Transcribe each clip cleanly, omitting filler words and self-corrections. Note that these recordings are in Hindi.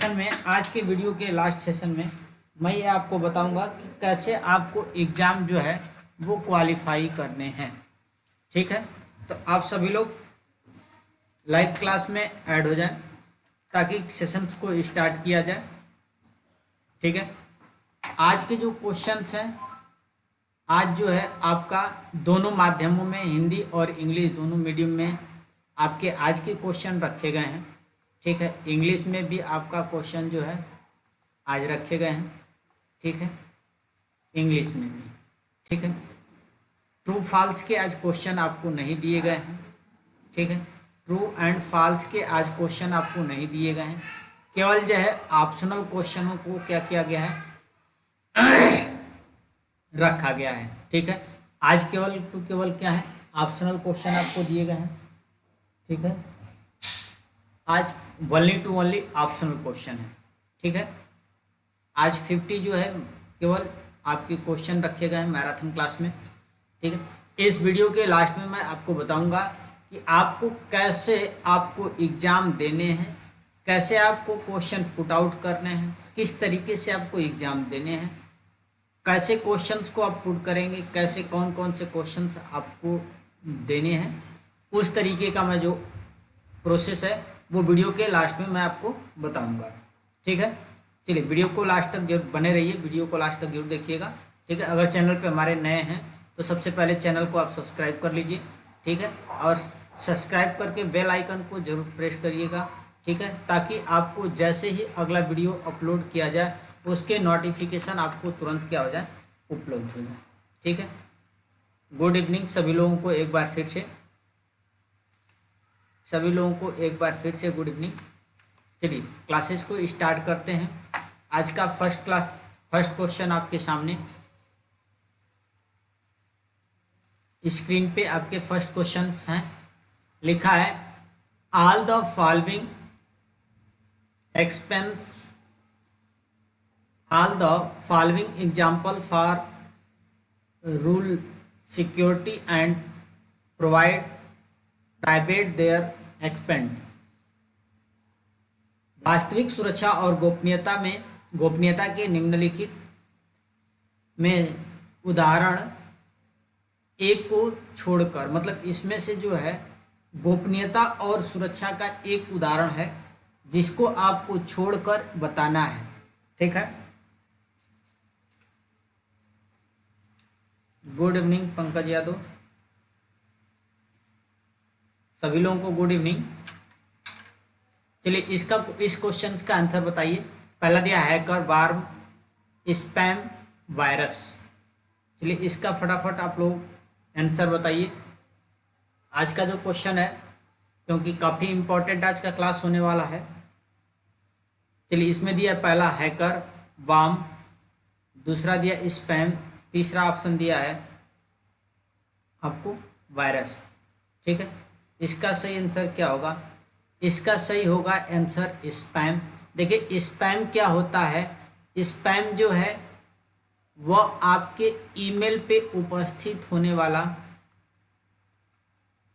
सेशन में, आज के वीडियो के लास्ट सेशन में मैं ये आपको बताऊंगा कि कैसे आपको एग्ज़ाम जो है वो क्वालिफाई करने हैं। ठीक है, तो आप सभी लोग लाइव क्लास में ऐड हो जाएं ताकि सेशंस को स्टार्ट किया जाए। ठीक है, आज के जो क्वेश्चंस हैं, आज जो है आपका दोनों माध्यमों में, हिंदी और इंग्लिश दोनों मीडियम में आपके आज के क्वेश्चन रखे गए हैं। ठीक है, इंग्लिश में भी आपका क्वेश्चन जो है आज रखे गए हैं। ठीक है, इंग्लिश में भी। ठीक है, ट्रू फॉल्स के आज क्वेश्चन आपको नहीं दिए गए हैं। ठीक है, ट्रू एंड फॉल्स के आज क्वेश्चन आपको नहीं दिए गए हैं। केवल जो है ऑप्शनल क्वेश्चनों को क्या किया गया है, रखा गया है। ठीक है, आज केवल क्या है, ऑप्शनल क्वेश्चन आपको दिए गए हैं। ठीक है, आज ओनली ऑप्शनल क्वेश्चन है। ठीक है, आज 50 जो है केवल आपके क्वेश्चन रखे गए हैं मैराथन क्लास में। ठीक है, इस वीडियो के लास्ट में मैं आपको बताऊंगा कि आपको कैसे आपको एग्ज़ाम देने हैं, कैसे आपको क्वेश्चन पुट आउट करने हैं, किस तरीके से आपको एग्ज़ाम देने हैं, कैसे क्वेश्चंस को आप पुट करेंगे, कैसे कौन कौन से क्वेश्चंस आपको देने हैं, उस तरीके का मैं जो प्रोसेस है वो वीडियो के लास्ट में मैं आपको बताऊंगा। ठीक है, चलिए वीडियो को लास्ट तक जरूर बने रहिए, वीडियो को लास्ट तक जरूर देखिएगा। ठीक है, अगर चैनल पे हमारे नए हैं तो सबसे पहले चैनल को आप सब्सक्राइब कर लीजिए। ठीक है, और सब्सक्राइब करके बेल आइकन को जरूर प्रेस करिएगा। ठीक है, ताकि आपको जैसे ही अगला वीडियो अपलोड किया जाए उसके नोटिफिकेशन आपको तुरंत क्या हो जाए, उपलब्ध हो जाए। ठीक है, गुड इवनिंग सभी लोगों को एक बार फिर से, गुड इवनिंग। चलिए क्लासेस को स्टार्ट करते हैं। आज का फर्स्ट क्वेश्चन आपके सामने स्क्रीन पे आपके फर्स्ट क्वेश्चन हैं। लिखा है all the following example for rule security and provide private their expand. वास्तविक सुरक्षा और गोपनीयता के निम्नलिखित में उदाहरण एक को छोड़कर, मतलब इसमें से जो है गोपनीयता और सुरक्षा का एक उदाहरण है जिसको आपको छोड़कर बताना है। ठीक है, गुड इवनिंग पंकज यादव, सभी लोगों को गुड इवनिंग। चलिए इस क्वेश्चन का आंसर बताइए। पहला दिया हैकर वार्म स्पैम वायरस। चलिए इसका फटाफट आप लोग आंसर बताइए। आज का जो क्वेश्चन है, क्योंकि काफ़ी इम्पोर्टेंट आज का क्लास होने वाला है। चलिए इसमें दिया पहला हैकर वार्म, दूसरा दिया स्पैम, तीसरा ऑप्शन दिया है आपको वायरस। ठीक है, इसका सही आंसर क्या होगा? इसका सही होगा आंसर स्पैम। देखिए स्पैम क्या होता है, स्पैम जो है वह आपके ईमेल पे उपस्थित होने वाला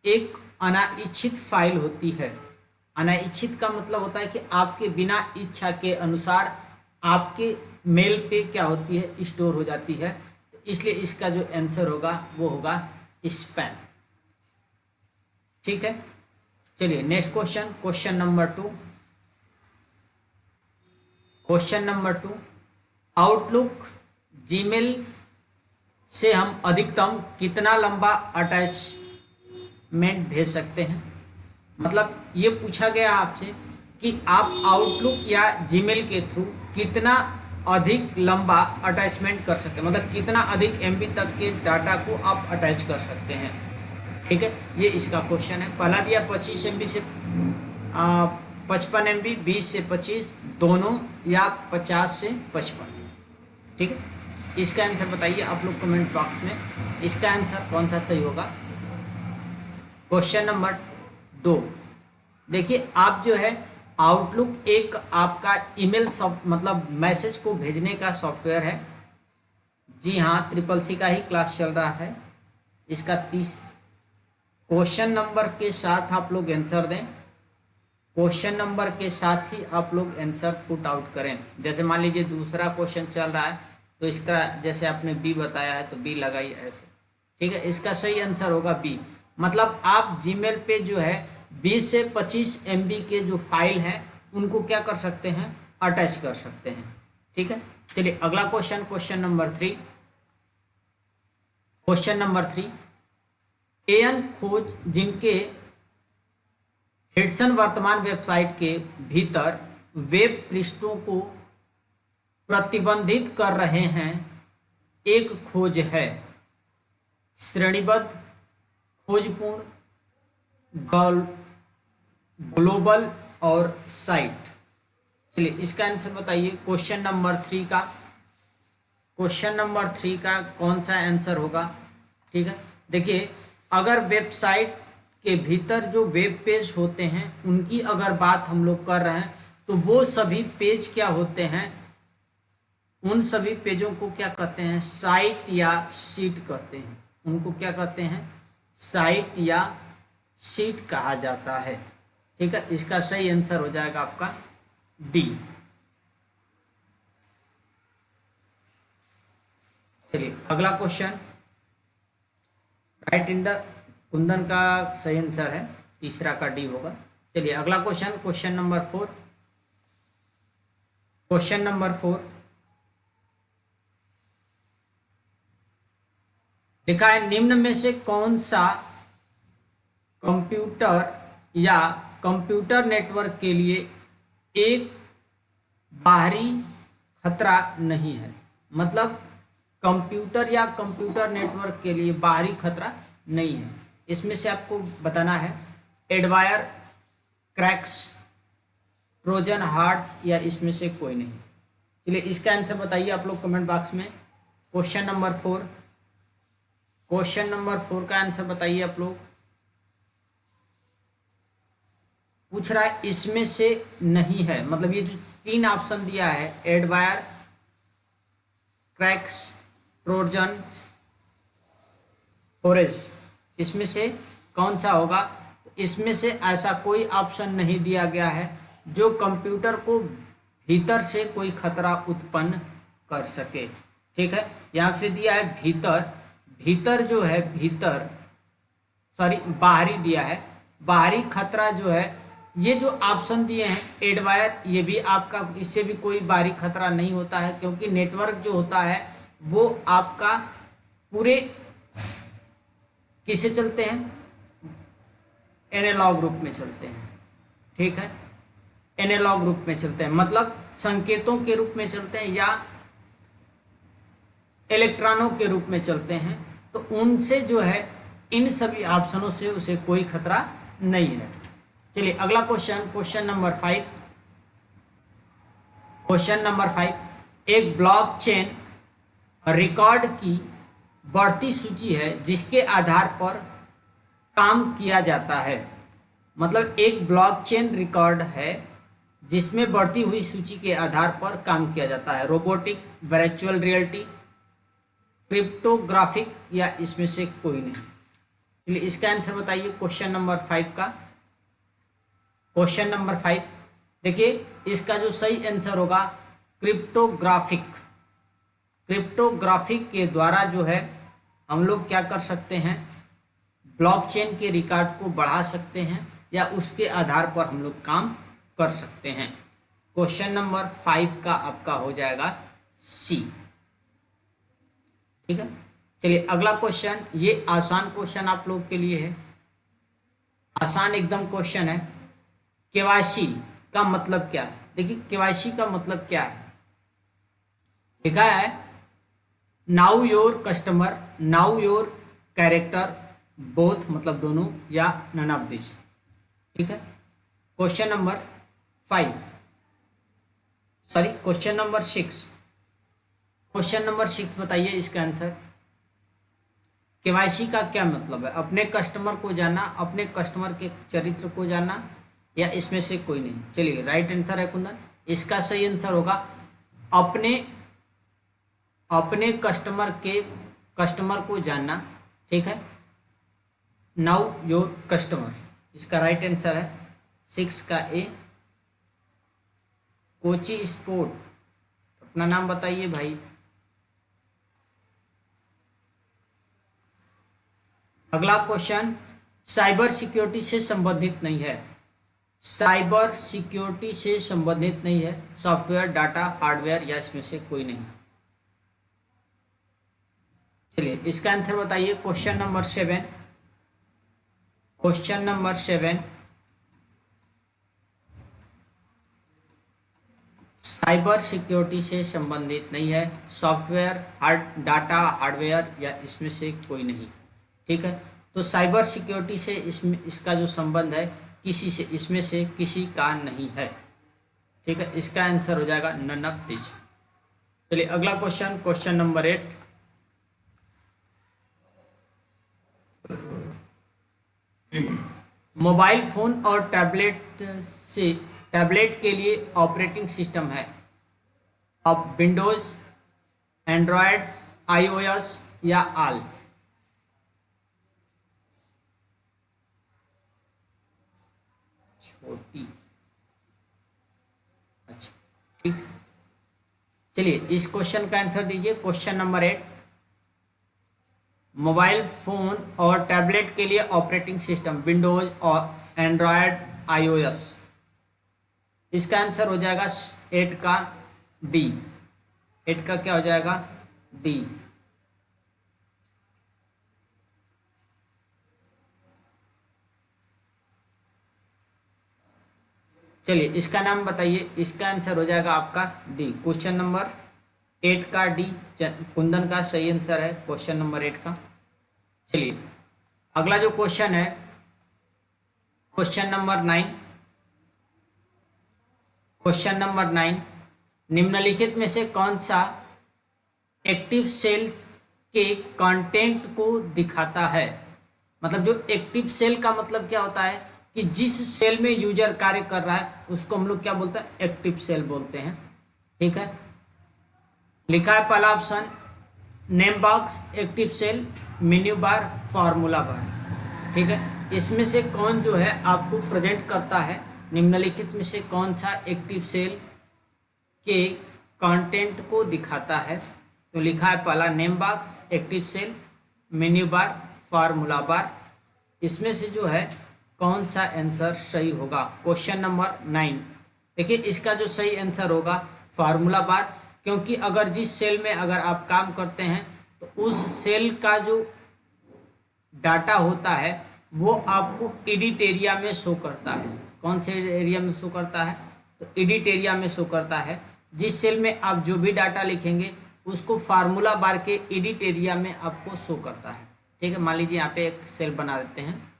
एक अनाइच्छित फाइल होती है। अनाइच्छित का मतलब होता है कि आपके बिना इच्छा के अनुसार आपके मेल पे क्या होती है, स्टोर हो जाती है। तो इसलिए इसका जो आंसर होगा वो होगा स्पैम। ठीक है, चलिए next question number two. Outlook Gmail से हम अधिकतम कितना लंबा अटैचमेंट भेज सकते हैं? मतलब ये पूछा गया आपसे कि आप आउटलुक या जीमेल के थ्रू कितना अधिक लंबा अटैचमेंट कर सकते हैं, मतलब कितना अधिक एमबी तक के डाटा को आप अटैच कर सकते हैं। ठीक है, ये इसका क्वेश्चन है। पहला दिया 25 MB से 55 MB, 20 से 25 दोनों, या 50 से 55। ठीक है, इसका आंसर बताइए आप लोग कमेंट बॉक्स में, इसका आंसर कौन सा सही होगा। क्वेश्चन नंबर 2, देखिए आप जो है आउटलुक एक आपका ईमेल मतलब मैसेज को भेजने का सॉफ्टवेयर है। जी हाँ, CCC का ही क्लास चल रहा है। इसका 30 क्वेश्चन नंबर के साथ आप लोग आंसर दें। क्वेश्चन नंबर के साथ ही आप लोग आंसर पुट आउट करें। जैसे मान लीजिए दूसरा क्वेश्चन चल रहा है तो इसका जैसे आपने बी बताया है तो बी लगाइए ऐसे, ठीक है। इसका सही आंसर होगा बी। मतलब आप जीमेल पे जो है 20 से 25 MB के जो फाइल हैं उनको क्या कर सकते हैं, अटैच कर सकते हैं, ठीक है। चलिए अगला question, question number 3। Question number 3, एएन खोज जिनके हिडसन वर्तमान वेबसाइट के भीतर वेब पृष्ठों को प्रतिबंधित कर रहे हैं। एक खोज है श्रेणीबद्ध, खोजपूर्ण, ग्लोबल और साइट। चलिए इसका आंसर बताइए। क्वेश्चन नंबर 3 का, क्वेश्चन नंबर 3 का कौन सा आंसर होगा, ठीक है। देखिए अगर वेबसाइट के भीतर जो वेब पेज होते हैं उनकी अगर बात हम लोग कर रहे हैं तो वो सभी पेज क्या होते हैं, उन सभी पेजों को क्या कहते हैं, साइट या शीट कहते हैं। उनको क्या कहते हैं, साइट या शीट कहा जाता है, ठीक है। इसका सही आंसर हो जाएगा आपका डी। चलिए अगला question, right in the Kundan का सही आंसर है, तीसरा का डी होगा। चलिए अगला question, question number 4। Question number 4 लिखा है निम्न में से कौन सा कंप्यूटर या कंप्यूटर नेटवर्क के लिए एक बाहरी खतरा नहीं है। मतलब कंप्यूटर या कंप्यूटर नेटवर्क के लिए बाहरी खतरा नहीं है। इसमें से आपको बताना है एडवायर, क्रैक्स, ट्रोजन हार्ट्स या इसमें से कोई नहीं। चलिए इसका आंसर बताइए आप लोग कमेंट बॉक्स में। क्वेश्चन नंबर 4, क्वेश्चन नंबर 4 का आंसर बताइए आप लोग। पूछ रहा है इसमें से नहीं है, मतलब ये जो 3 ऑप्शन दिया है एडवायर, क्रैक्स, ट्रोजन, फोरेस, इसमें से कौन सा होगा। तो इसमें से ऐसा कोई ऑप्शन नहीं दिया गया है जो कंप्यूटर को भीतर से कोई खतरा उत्पन्न कर सके, ठीक है। यहाँ पे दिया है भीतर, भीतर जो है भीतर, सॉरी बाहरी दिया है, बाहरी खतरा जो है। ये जो ऑप्शन दिए हैं एडवायर, ये भी आपका, इससे भी कोई बाहरी खतरा नहीं होता है क्योंकि नेटवर्क जो होता है वो आपका पूरे किसे चलते हैं, एनालॉग रूप में चलते हैं, ठीक है। एनालॉग रूप में चलते हैं मतलब संकेतों के रूप में चलते हैं या इलेक्ट्रॉनों के रूप में चलते हैं। तो उनसे जो है इन सभी ऑप्शनों से उसे कोई खतरा नहीं है। चलिए अगला question, question number 5। Question number 5, एक ब्लॉकचेन रिकॉर्ड की बढ़ती सूची है जिसके आधार पर काम किया जाता है। मतलब एक ब्लॉकचेन रिकॉर्ड है जिसमें बढ़ती हुई सूची के आधार पर काम किया जाता है। रोबोटिक, वर्चुअल रियलिटी, क्रिप्टोग्राफिक या इसमें से कोई नहीं। चलिए इसका आंसर बताइए क्वेश्चन नंबर 5 का। क्वेश्चन नंबर 5 देखिए इसका जो सही आंसर होगा क्रिप्टोग्राफिक। क्रिप्टोग्राफिक के द्वारा जो है हम लोग क्या कर सकते हैं, ब्लॉकचेन के रिकॉर्ड को बढ़ा सकते हैं या उसके आधार पर हम लोग काम कर सकते हैं। क्वेश्चन नंबर 5 का आपका हो जाएगा सी, ठीक है। चलिए अगला क्वेश्चन, ये आसान क्वेश्चन आप लोग के लिए है, आसान एकदम क्वेश्चन है। केवाईसी का मतलब क्या है। देखिए केवाईसी का मतलब क्या है, लिखा है now your customer, now your character, both मतलब दोनों, या नन ऑफ दिस, ठीक है। Question number 5, sorry question number 6, question number 6 बताइए इसका आंसर। केवाईसी का क्या मतलब है, अपने कस्टमर को जानना, अपने कस्टमर के चरित्र को जानना या इसमें से कोई नहीं। चलिए राइट आंसर है कुंदन, इसका सही आंसर होगा अपने कस्टमर को जानना, ठीक है। नाउ योर कस्टमर, इसका राइट आंसर है 6 का ए। कोची स्पोर्ट, अपना नाम बताइए भाई। अगला क्वेश्चन साइबर सिक्योरिटी से संबंधित नहीं है। साइबर सिक्योरिटी से संबंधित नहीं है, सॉफ्टवेयर, डाटा, हार्डवेयर या इसमें से कोई नहीं। चलिए इसका आंसर बताइए। Question number 7, question number 7, cyber security से संबंधित नहीं है, सॉफ्टवेयर, डाटा, हार्डवेयर या इसमें से कोई नहीं। ठीक है, तो साइबर सिक्योरिटी से इसमें इसका जो संबंध है किसी से, इसमें से किसी का नहीं है। ठीक है, इसका आंसर हो जाएगा नन ऑफ दिस। चलिए अगला question, question number 8, mobile phone और टैबलेट के लिए ऑपरेटिंग सिस्टम है। अब विंडोज, एंड्रॉयड, आईओएस या आल। छोटी, अच्छा ठीक। चलिए इस क्वेश्चन का आंसर दीजिए। क्वेश्चन नंबर 8, मोबाइल फोन और टैबलेट के लिए ऑपरेटिंग सिस्टम विंडोज और एंड्रॉयड, आईओएस। इसका आंसर हो जाएगा 8 का डी। 8 का क्या हो जाएगा? डी। चलिए इसका नाम बताइए। इसका आंसर हो जाएगा आपका डी। क्वेश्चन नंबर 8 का डी कुंदन का सही आंसर है, क्वेश्चन नंबर 8 का। चलिए अगला जो क्वेश्चन है, क्वेश्चन नंबर 9, क्वेश्चन नंबर 9, निम्नलिखित में से कौन सा एक्टिव सेल्स के कंटेंट को दिखाता है? मतलब जो एक्टिव सेल का मतलब क्या होता है कि जिस सेल में यूजर कार्य कर रहा है उसको हम लोग क्या बोलते हैं? एक्टिव सेल बोलते हैं। ठीक है, लिखा है पहला option name box, active cell, menu bar, formula bar. ठीक है, इसमें से कौन जो है आपको प्रेजेंट करता है? निम्नलिखित में से कौन सा एक्टिव सेल के कंटेंट को दिखाता है? तो लिखा है पहला name box, active cell, menu bar, formula bar. इसमें से जो है कौन सा आंसर सही होगा? Question number 9। देखिए इसका जो सही आंसर होगा फार्मूला बार, क्योंकि अगर जिस सेल में अगर आप काम करते हैं तो उस सेल का जो डाटा होता है वो आपको एडिट एरिया में शो करता है। कौन से एरिया में शो करता है? तो एडिट एरिया में शो करता है। जिस सेल में आप जो भी डाटा लिखेंगे उसको फार्मूला बार के एडिट एरिया में आपको शो करता है। ठीक है, मान लीजिए यहाँ पे एक सेल बना देते हैं।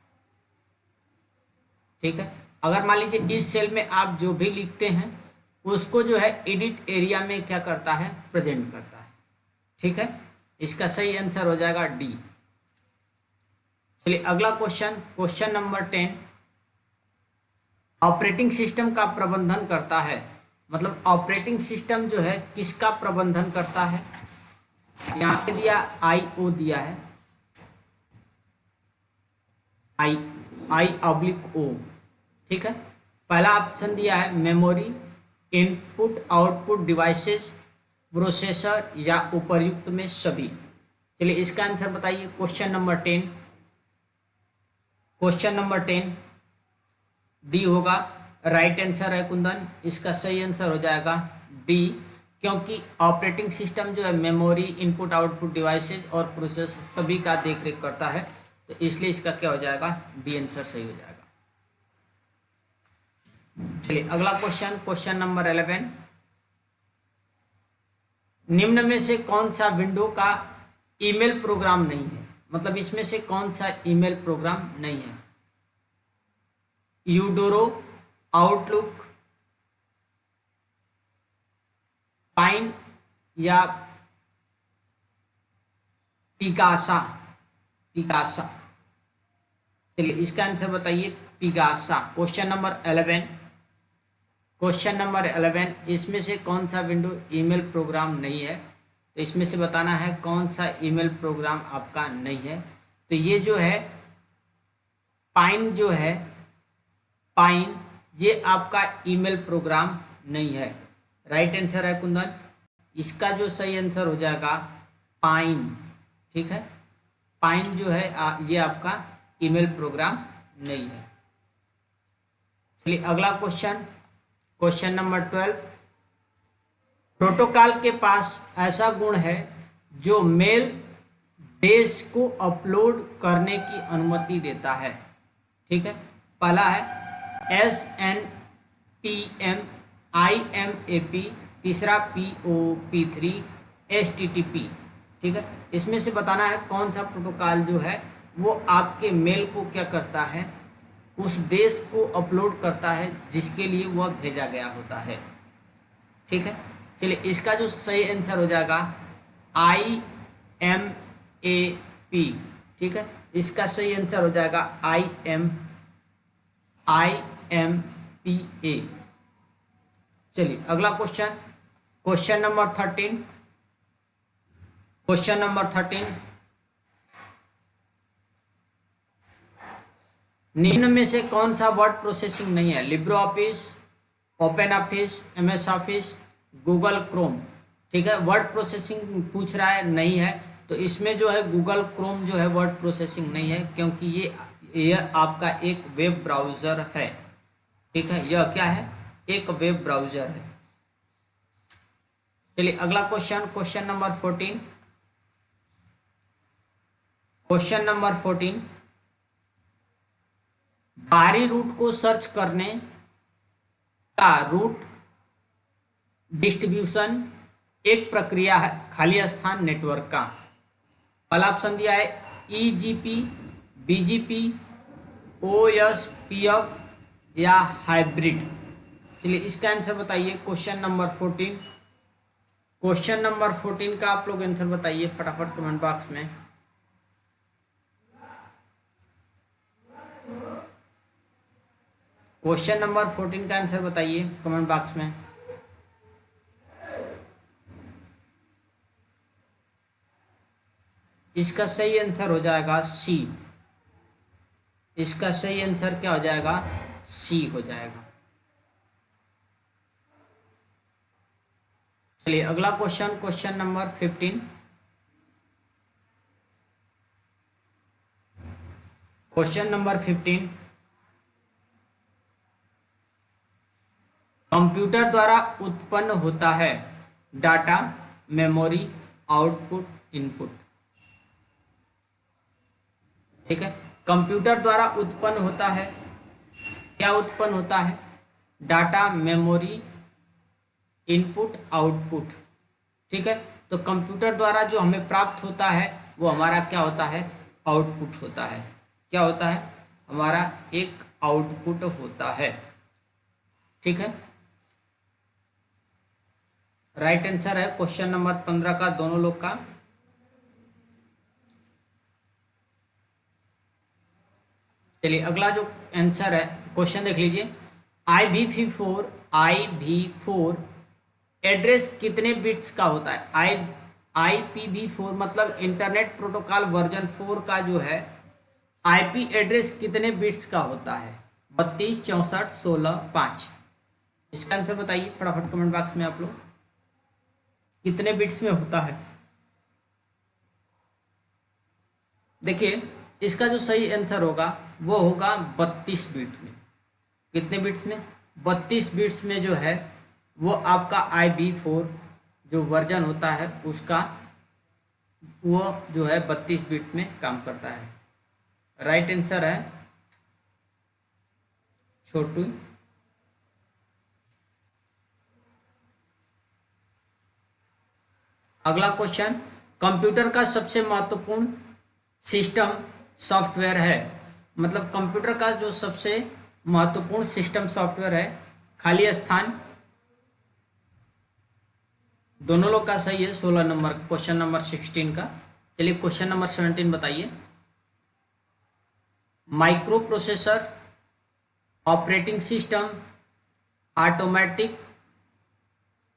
ठीक है, अगर मान लीजिए इस सेल में आप जो भी लिखते हैं उसको जो है एडिट एरिया में क्या करता है? प्रेजेंट करता है। ठीक है, इसका सही आंसर हो जाएगा डी। चलिए अगला question, question number 10, operating system का प्रबंधन करता है। मतलब ऑपरेटिंग सिस्टम जो है किसका प्रबंधन करता है? यहाँ पे दिया आईओ दिया है, आई/ओ। ठीक है, पहला ऑप्शन दिया है memory, input output devices, processor या उपर्युक्त में सभी। चलिए इसका आंसर बताइए। Question number 10, question number 10 D होगा। राइट आंसर है कुंदन, इसका सही आंसर हो जाएगा डी, क्योंकि ऑपरेटिंग सिस्टम जो है मेमोरी, इनपुट आउटपुट डिवाइसेस और प्रोसेसर सभी का देख रेख करता है, तो इसलिए इसका क्या हो जाएगा? डी आंसर सही हो जाएगा। चलिए अगला क्वेश्चन, क्वेश्चन नंबर 11, निम्न में से कौन सा विंडो का ईमेल प्रोग्राम नहीं है? मतलब इसमें से कौन सा ईमेल प्रोग्राम नहीं है? यूडोरो, आउटलुक, पाइन या पिकासा? पिकासा। चलिए इसका आंसर बताइए। Picasa. Question number 11, question number 11, इसमें से कौन सा विंडो ईमेल प्रोग्राम नहीं है? तो इसमें से बताना है कौन सा ईमेल प्रोग्राम आपका नहीं है। तो ये जो है पाइन जो है, पाइन ये आपका ईमेल प्रोग्राम नहीं है। राइट आंसर है कुंदन। इसका जो सही आंसर हो जाएगा पाइन। ठीक है, पाइन जो है ये आपका ईमेल प्रोग्राम नहीं है। चलिए अगला क्वेश्चन, क्वेश्चन नंबर 12। प्रोटोकॉल के पास ऐसा गुण है जो मेल डेज को अपलोड करने की अनुमति देता है। ठीक है, पहला है SNPMIMAP, तीसरा POP3 HTTP। ठीक है, इसमें से बताना है कौन सा प्रोटोकॉल जो है वो आपके मेल को क्या करता है, उस देश को अपलोड करता है जिसके लिए वह भेजा गया होता है। ठीक है, चलिए इसका जो सही आंसर हो जाएगा IMAP। ठीक है, इसका सही आंसर हो जाएगा IMPA। चलिए अगला question, question number 13। Question number 13, निम्न में से कौन सा वर्ड प्रोसेसिंग नहीं है? Libre office, open office, MS office, Google Chrome. ठीक है, वर्ड प्रोसेसिंग पूछ रहा है, नहीं है, तो इसमें जो है गूगल क्रोम जो है वर्ड प्रोसेसिंग नहीं है, क्योंकि ये आपका एक वेब ब्राउज़र है। ठीक है, यह क्या है? एक वेब ब्राउज़र है। चलिए अगला question, question number 14। Question number 14, बाहरी रूट को सर्च करने का रूट डिस्ट्रीब्यूशन एक प्रक्रिया है खाली स्थान नेटवर्क का। पहला ऑप्शन दिया है EGP, BGP, OSPF या हाइब्रिड। चलिए इसका आंसर बताइए। क्वेश्चन नंबर 14, क्वेश्चन नंबर 14 का आप लोग आंसर बताइए फटाफट कमेंट बॉक्स में। क्वेश्चन नंबर 14 का आंसर बताइए कमेंट बॉक्स में। इसका सही आंसर हो जाएगा C। इसका सही आंसर क्या हो जाएगा? C हो जाएगा। चलिए अगला question, question number 15। Question number 15, computer द्वारा उत्पन्न होता है डाटा, मेमोरी, आउटपुट, इनपुट। ठीक है, कंप्यूटर द्वारा उत्पन्न होता है, क्या उत्पन्न होता है? Data, memory, input, output. ठीक है, तो कंप्यूटर द्वारा जो हमें प्राप्त होता है वो हमारा क्या होता है? आउटपुट होता है। क्या होता है? हमारा एक आउटपुट होता है। ठीक है, राइट आंसर है क्वेश्चन नंबर 15 का, दोनों लोग का। चलिए अगला जो आंसर है, क्वेश्चन देख लीजिए। IPv4 एड्रेस कितने बिट्स का होता है? IPv4 मतलब इंटरनेट प्रोटोकॉल वर्जन 4 का जो है IP एड्रेस कितने बिट्स का होता है? 32, 64, 16, 5। इसका आंसर बताइए फटाफट कमेंट बॉक्स में आप लोग, कितने बिट्स में होता है? देखिए इसका जो सही आंसर होगा वो होगा 32 बिट में। कितने बिट्स में? 32 बिट्स में जो है वो आपका IPv4 जो वर्जन होता है उसका वो जो है 32 बिट में काम करता है। राइट आंसर है छोटू। अगला क्वेश्चन, कंप्यूटर का सबसे महत्वपूर्ण सिस्टम सॉफ्टवेयर है, मतलब कंप्यूटर का जो सबसे महत्वपूर्ण सिस्टम सॉफ्टवेयर है, खाली स्थान, दोनों लोग का सही है। 16 नंबर क्वेश्चन नंबर 16 का। चलिए क्वेश्चन नंबर 17 बताइए। Micro processor, operating system, automatic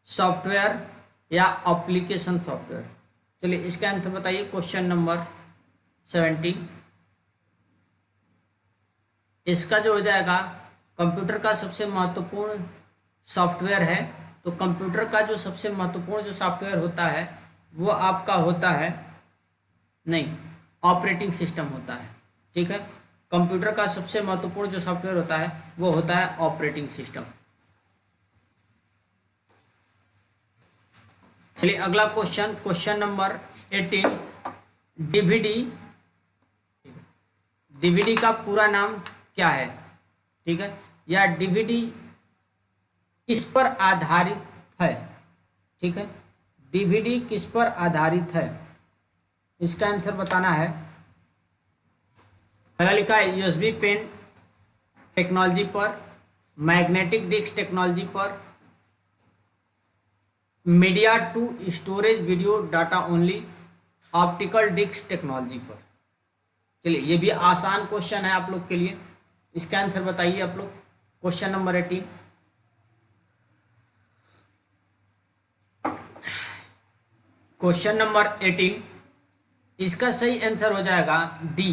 software या एप्लीकेशन सॉफ्टवेयर। चलिए इसका आंसर बताइए क्वेश्चन नंबर 17। इसका जो हो जाएगा कंप्यूटर का सबसे महत्वपूर्ण सॉफ्टवेयर है, तो कंप्यूटर का जो सबसे महत्वपूर्ण जो सॉफ्टवेयर होता है वो आपका होता है, नहीं, ऑपरेटिंग सिस्टम होता है। ठीक है, कंप्यूटर का सबसे महत्वपूर्ण जो सॉफ्टवेयर होता है वो होता है ऑपरेटिंग सिस्टम। चलिए अगला question, question number 18। DVD, DVD का पूरा नाम क्या है? ठीक है, या डीवीडी किस पर आधारित है? ठीक है, डीवीडी किस पर आधारित है, इसका आंसर बताना है। पहला लिखा है यूएसबी पेन टेक्नोलॉजी पर, मैग्नेटिक डिस्क टेक्नोलॉजी पर, media to storage video data only, optical disk technology पर। चलिए ये भी आसान क्वेश्चन है आप लोग के लिए, इसका आंसर बताइए आप लोग। क्वेश्चन नंबर 18, क्वेश्चन नंबर 18, इसका सही आंसर हो जाएगा डी।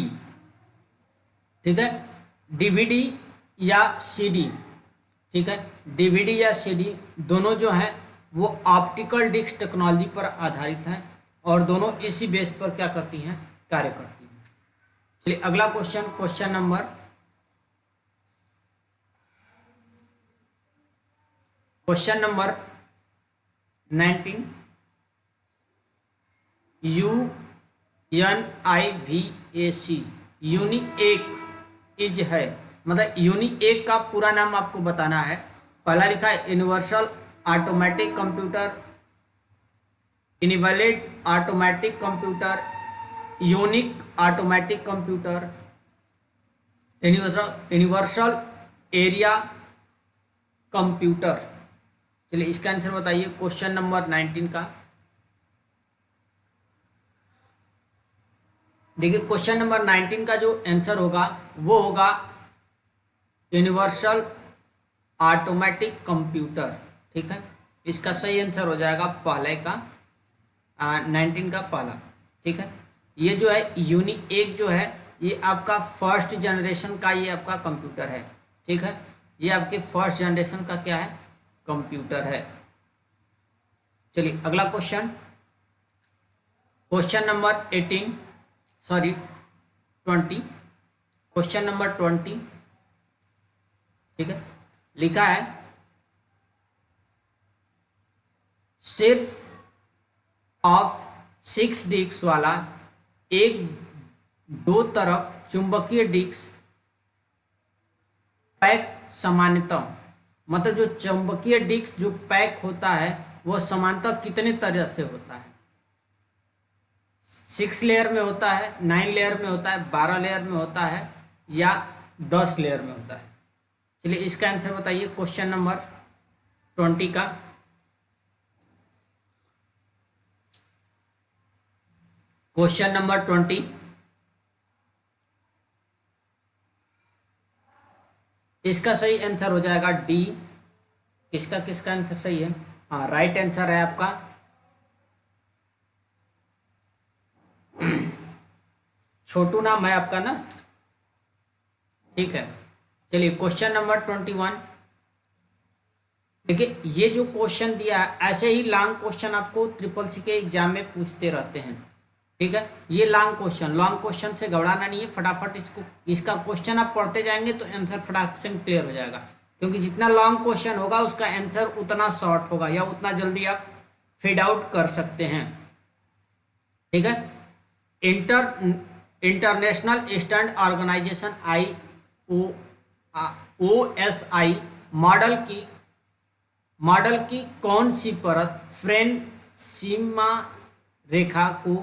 ठीक है, डीवीडी या सीडी। ठीक है, डीवीडी या सीडी दोनों जो हैं वो ऑप्टिकल डिस्क टेक्नोलॉजी पर आधारित हैं और दोनों इसी बेस पर क्या करती हैं, कार्य करती हैं। चलिए अगला question, question number 19, UNIVAC, UNIVAC is है, मतलब यूनिएक का पूरा नाम आपको बताना है। पहला लिखा है universal automatic computer, invalid automatic computer, unique automatic computer, universal area computer. चलिए इसका आंसर बताइए क्वेश्चन नंबर 19 का। देखिए क्वेश्चन नंबर 19 का जो आंसर होगा वो होगा यूनिवर्सल ऑटोमेटिक कंप्यूटर। ठीक है, इसका सही आंसर हो जाएगा पहले का, 19 का पहला। ठीक है, ये जो है यूनिएक जो है ये आपका फर्स्ट जनरेशन का ये आपका कंप्यूटर है। ठीक है, ये आपके फर्स्ट जनरेशन का क्या है, कंप्यूटर है। चलिए अगला question, question number 20, question number 20। ठीक है, लिखा है सिर्फ ऑफ 6 डिस्क वाला एक दो तरफ चुंबकीय डिस्क पैक सामान्यतः, मतलब जो चुंबकीय डिस्क जो पैक होता है वो समानतः कितने तरह से होता है? 6 लेयर में होता है, 9 लेयर में होता है, 12 लेयर में होता है या 10 लेयर में होता है? चलिए इसका आंसर बताइए क्वेश्चन नंबर 20 का। क्वेश्चन नंबर 20, इसका सही आंसर हो जाएगा डी। किसका किसका आंसर सही है? हाँ, राइट आंसर है आपका छोटू नाम है आपका ना। ठीक है, चलिए क्वेश्चन नंबर 21। देखिए ये जो क्वेश्चन दिया है ऐसे ही लॉन्ग क्वेश्चन आपको ट्रिपल सी के एग्जाम में पूछते रहते हैं। ठीक है, ये लॉन्ग क्वेश्चन से घबराना नहीं है, फटाफट इसका क्वेश्चन आप पढ़ते जाएंगे तो आंसर फटाक से क्लियर हो जाएगा, क्योंकि जितना लॉन्ग क्वेश्चन होगा उसका आंसर उतना शॉर्ट होगा या उतना जल्दी आप फीड आउट कर सकते हैं। ठीक है, international standard organisation OSI model की कौन सी परत फ्रेंड सीमा रेखा को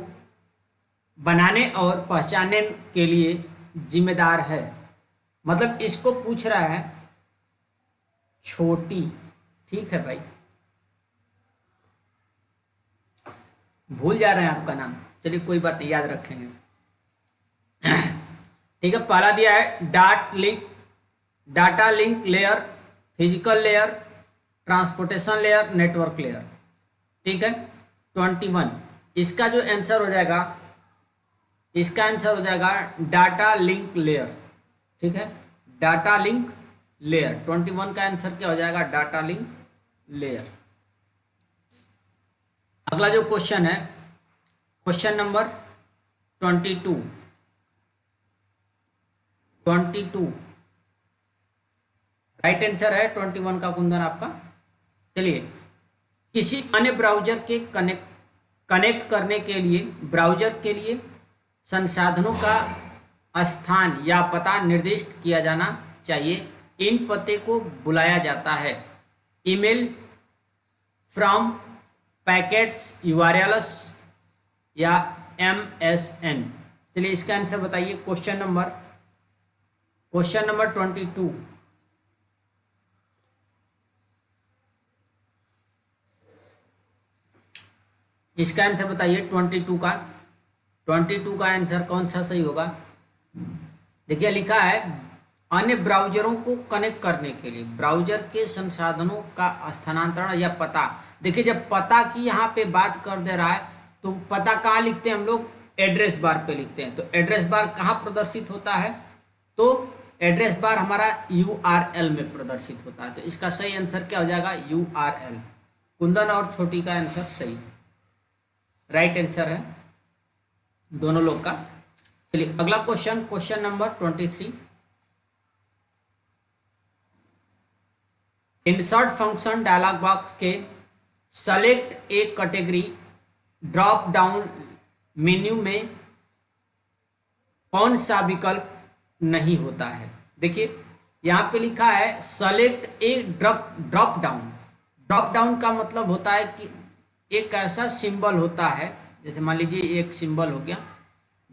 बनाने और पहचानने के लिए जिम्मेदार है? मतलब इसको पूछ रहा है छोटी। ठीक है भाई, भूल जा रहे हैं आपका नाम, चलिए कोई बात नहीं, याद रखेंगे। ठीक है, पहला दिया है data link layer, physical layer, transportation layer, network layer. ठीक है, 21, इसका जो आंसर हो जाएगा, इसका आंसर हो जाएगा डाटा लिंक लेयर। ठीक है, डाटा लिंक लेयर। 21 का आंसर क्या हो जाएगा? Data link layer. अगला जो क्वेश्चन है, क्वेश्चन नंबर 22। राइट आंसर है 21 का कुंदन आपका। चलिए, किसी अन्य ब्राउजर के कनेक्ट करने के लिए ब्राउजर के लिए संसाधनों का स्थान या पता निर्दिष्ट किया जाना चाहिए। इन पते को बुलाया जाता है ईमेल, फ्रॉम, पैकेट्स, यूआरएल्स या एमएसएन। चलिए इसका आंसर बताइए। Question number 22। इसका आंसर बताइए 22 का। 22 का आंसर कौन सा सही होगा? देखिए लिखा है अन्य ब्राउजरों को कनेक्ट करने के लिए ब्राउजर के संसाधनों का स्थानांतरण या पता। देखिए जब पता की यहाँ पे बात कर दे रहा है तो पता कहाँ लिखते हैं हम लोग? एड्रेस बार पे लिखते हैं। तो एड्रेस बार कहाँ प्रदर्शित होता है? तो एड्रेस बार हमारा URL में प्रदर्शित होता है। तो इसका सही आंसर क्या हो जाएगा? URL। कुंदन और छोटी का आंसर सही, राइट आंसर है दोनों लोग का। चलिए अगला question, question number 23। Insert function dialog box के select a category drop down menu में कौन सा विकल्प नहीं होता है? देखिए यहाँ पे लिखा है सेलेक्ट ए ड्रॉप डाउन। ड्रॉप डाउन का मतलब होता है कि एक ऐसा सिंबल होता है, जैसे मान लीजिए एक सिंबल हो गया,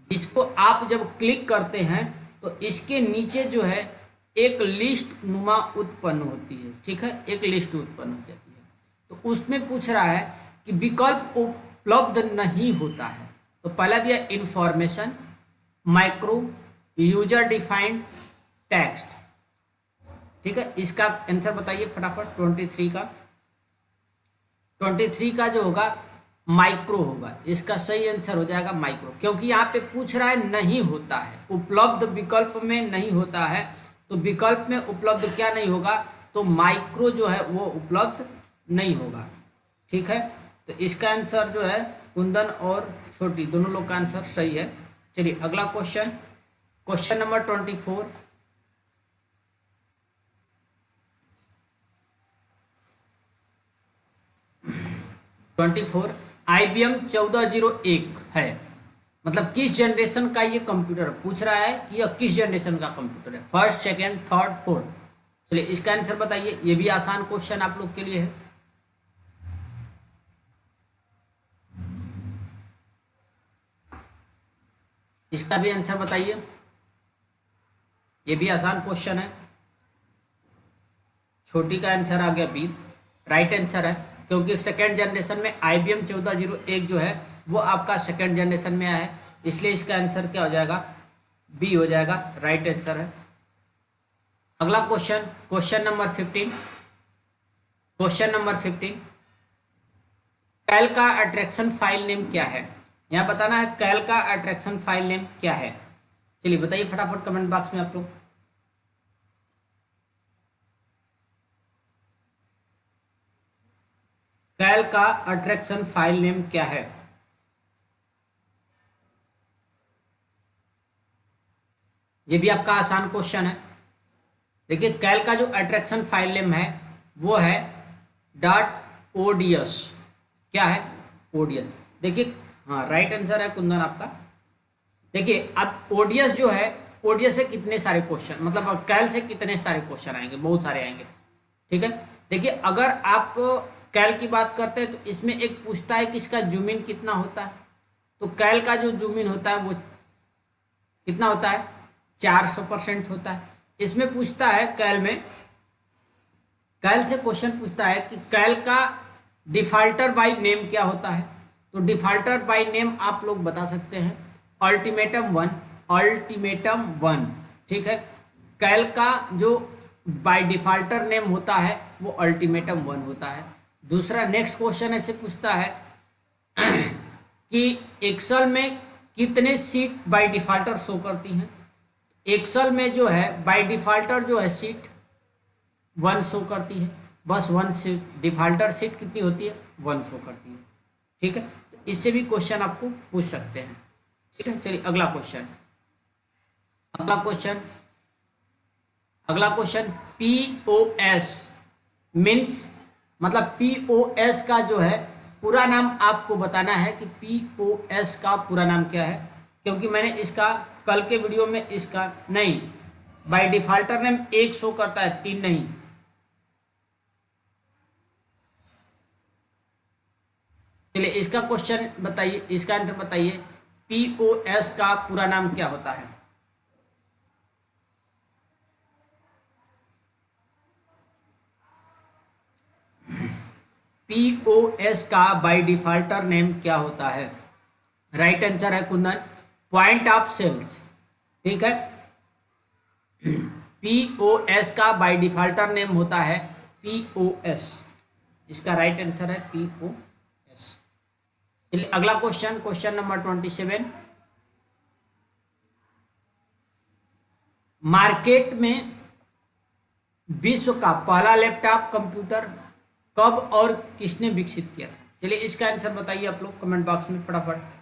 जिसको आप जब क्लिक करते हैं तो इसके नीचे जो है एक लिस्ट नुमा उत्पन्न होती है। ठीक है, एक लिस्ट उत्पन्न हो जाती है। तो उसमें पूछ रहा है कि विकल्प उपलब्ध नहीं होता है। तो पहला दिया information, micro, user defined, text. ठीक है, इसका आंसर बताइए फटाफट। 23 का 23 का जो होगा माइक्रो होगा। इसका सही आंसर हो जाएगा माइक्रो, क्योंकि यहाँ पे पूछ रहा है नहीं होता है, उपलब्ध विकल्प में नहीं होता है। तो विकल्प में उपलब्ध क्या नहीं होगा? तो माइक्रो जो है वो उपलब्ध नहीं होगा। ठीक है, तो इसका आंसर जो है कुंदन और छोटी दोनों लोग का आंसर सही है। चलिए अगला क्वेश्चन, क्वेश्चन नंबर 24। IBM 1401 है, मतलब किस जनरेशन का ये कंप्यूटर पूछ रहा है कि यह किस जनरेशन का कंप्यूटर है? First, second, third, fourth. चलिए इसका आंसर बताइए। ये भी आसान क्वेश्चन आप लोग के लिए है। इसका भी आंसर बताइए। ये भी आसान क्वेश्चन है। छोटी का आंसर आ गया बी, राइट आंसर है, क्योंकि सेकेंड जनरेशन में IBM 1401 जो है वो आपका सेकेंड जनरेशन में आया है, इसलिए इसका आंसर क्या हो जाएगा? बी हो जाएगा, राइट आंसर है। अगला question, question number 15। Question number 15, कैल का अट्रैक्शन फाइल नेम क्या है? यहाँ बताना है कैल का अट्रैक्शन फाइल नेम क्या है। चलिए बताइए फटाफट कमेंट बॉक्स में आप लोग। कैल का अट्रैक्शन फाइल नेम क्या है? ये भी आपका आसान क्वेश्चन है। देखिए कैल का जो अट्रैक्शन फाइल नेम है वो है .ods। क्या है? ods। देखिए हाँ, राइट आंसर है कुंदन आपका। देखिए अब ods जो है, ods से कितने सारे क्वेश्चन, मतलब कैल से कितने सारे क्वेश्चन आएंगे? बहुत सारे आएंगे। ठीक है, देखिए अगर आप कैल की बात करते हैं तो इसमें एक पूछता है कि इसका जूम इन कितना होता है। तो कैल का जो जूम इन होता है वो कितना होता है? 400% होता है। इसमें पूछता है कैल में, कैल से क्वेश्चन पूछता है कि कैल का डिफॉल्टर बाय नेम क्या होता है? तो डिफॉल्टर बाय नेम आप लोग बता सकते हैं अल्टीमेटम 1, अल्टीमेटम 1। ठीक है, कैल का जो बाय डिफॉल्टर नेम होता है वो अल्टीमेटम 1 होता है। दूसरा नेक्स्ट क्वेश्चन ऐसे पूछता है कि एक्सेल में कितने सीट बाय डिफॉल्टर शो करती हैं? एक्सेल में जो है बाय डिफॉल्टर जो है सीट 1 शो करती है, बस 1 से डिफॉल्टर सीट कितनी होती है 1 शो करती है। ठीक है, तो इससे भी क्वेश्चन आपको पूछ सकते हैं। ठीक है, चलिए अगला क्वेश्चन, अगला क्वेश्चन पीओएस मीन्स, मतलब पीओएस का जो है पूरा नाम आपको बताना है कि पीओएस का पूरा नाम क्या है, क्योंकि मैंने इसका कल के वीडियो में इसका नहीं, बाय डिफॉल्टर नेम 1 शो करता है 3 नहीं। चलिए इसका क्वेश्चन बताइए, इसका आंसर बताइए, पीओएस का पूरा नाम क्या होता है। पीओएस का बाय डिफॉल्टर नेम क्या होता है? राइट आंसर है कुंदन, पॉइंट ऑफ सेल्स। ठीक है, पीओएस का बाय डिफॉल्टर नेम होता है पीओएस, इसका राइट आंसर है पीओएस। चलिए अगला क्वेश्चन, क्वेश्चन नंबर 27, मार्केट में विश्व का पहला लैपटॉप कंप्यूटर कब और किसने विकसित किया था? चलिए इसका आंसर बताइए आप लोग कमेंट बॉक्स में फटाफट।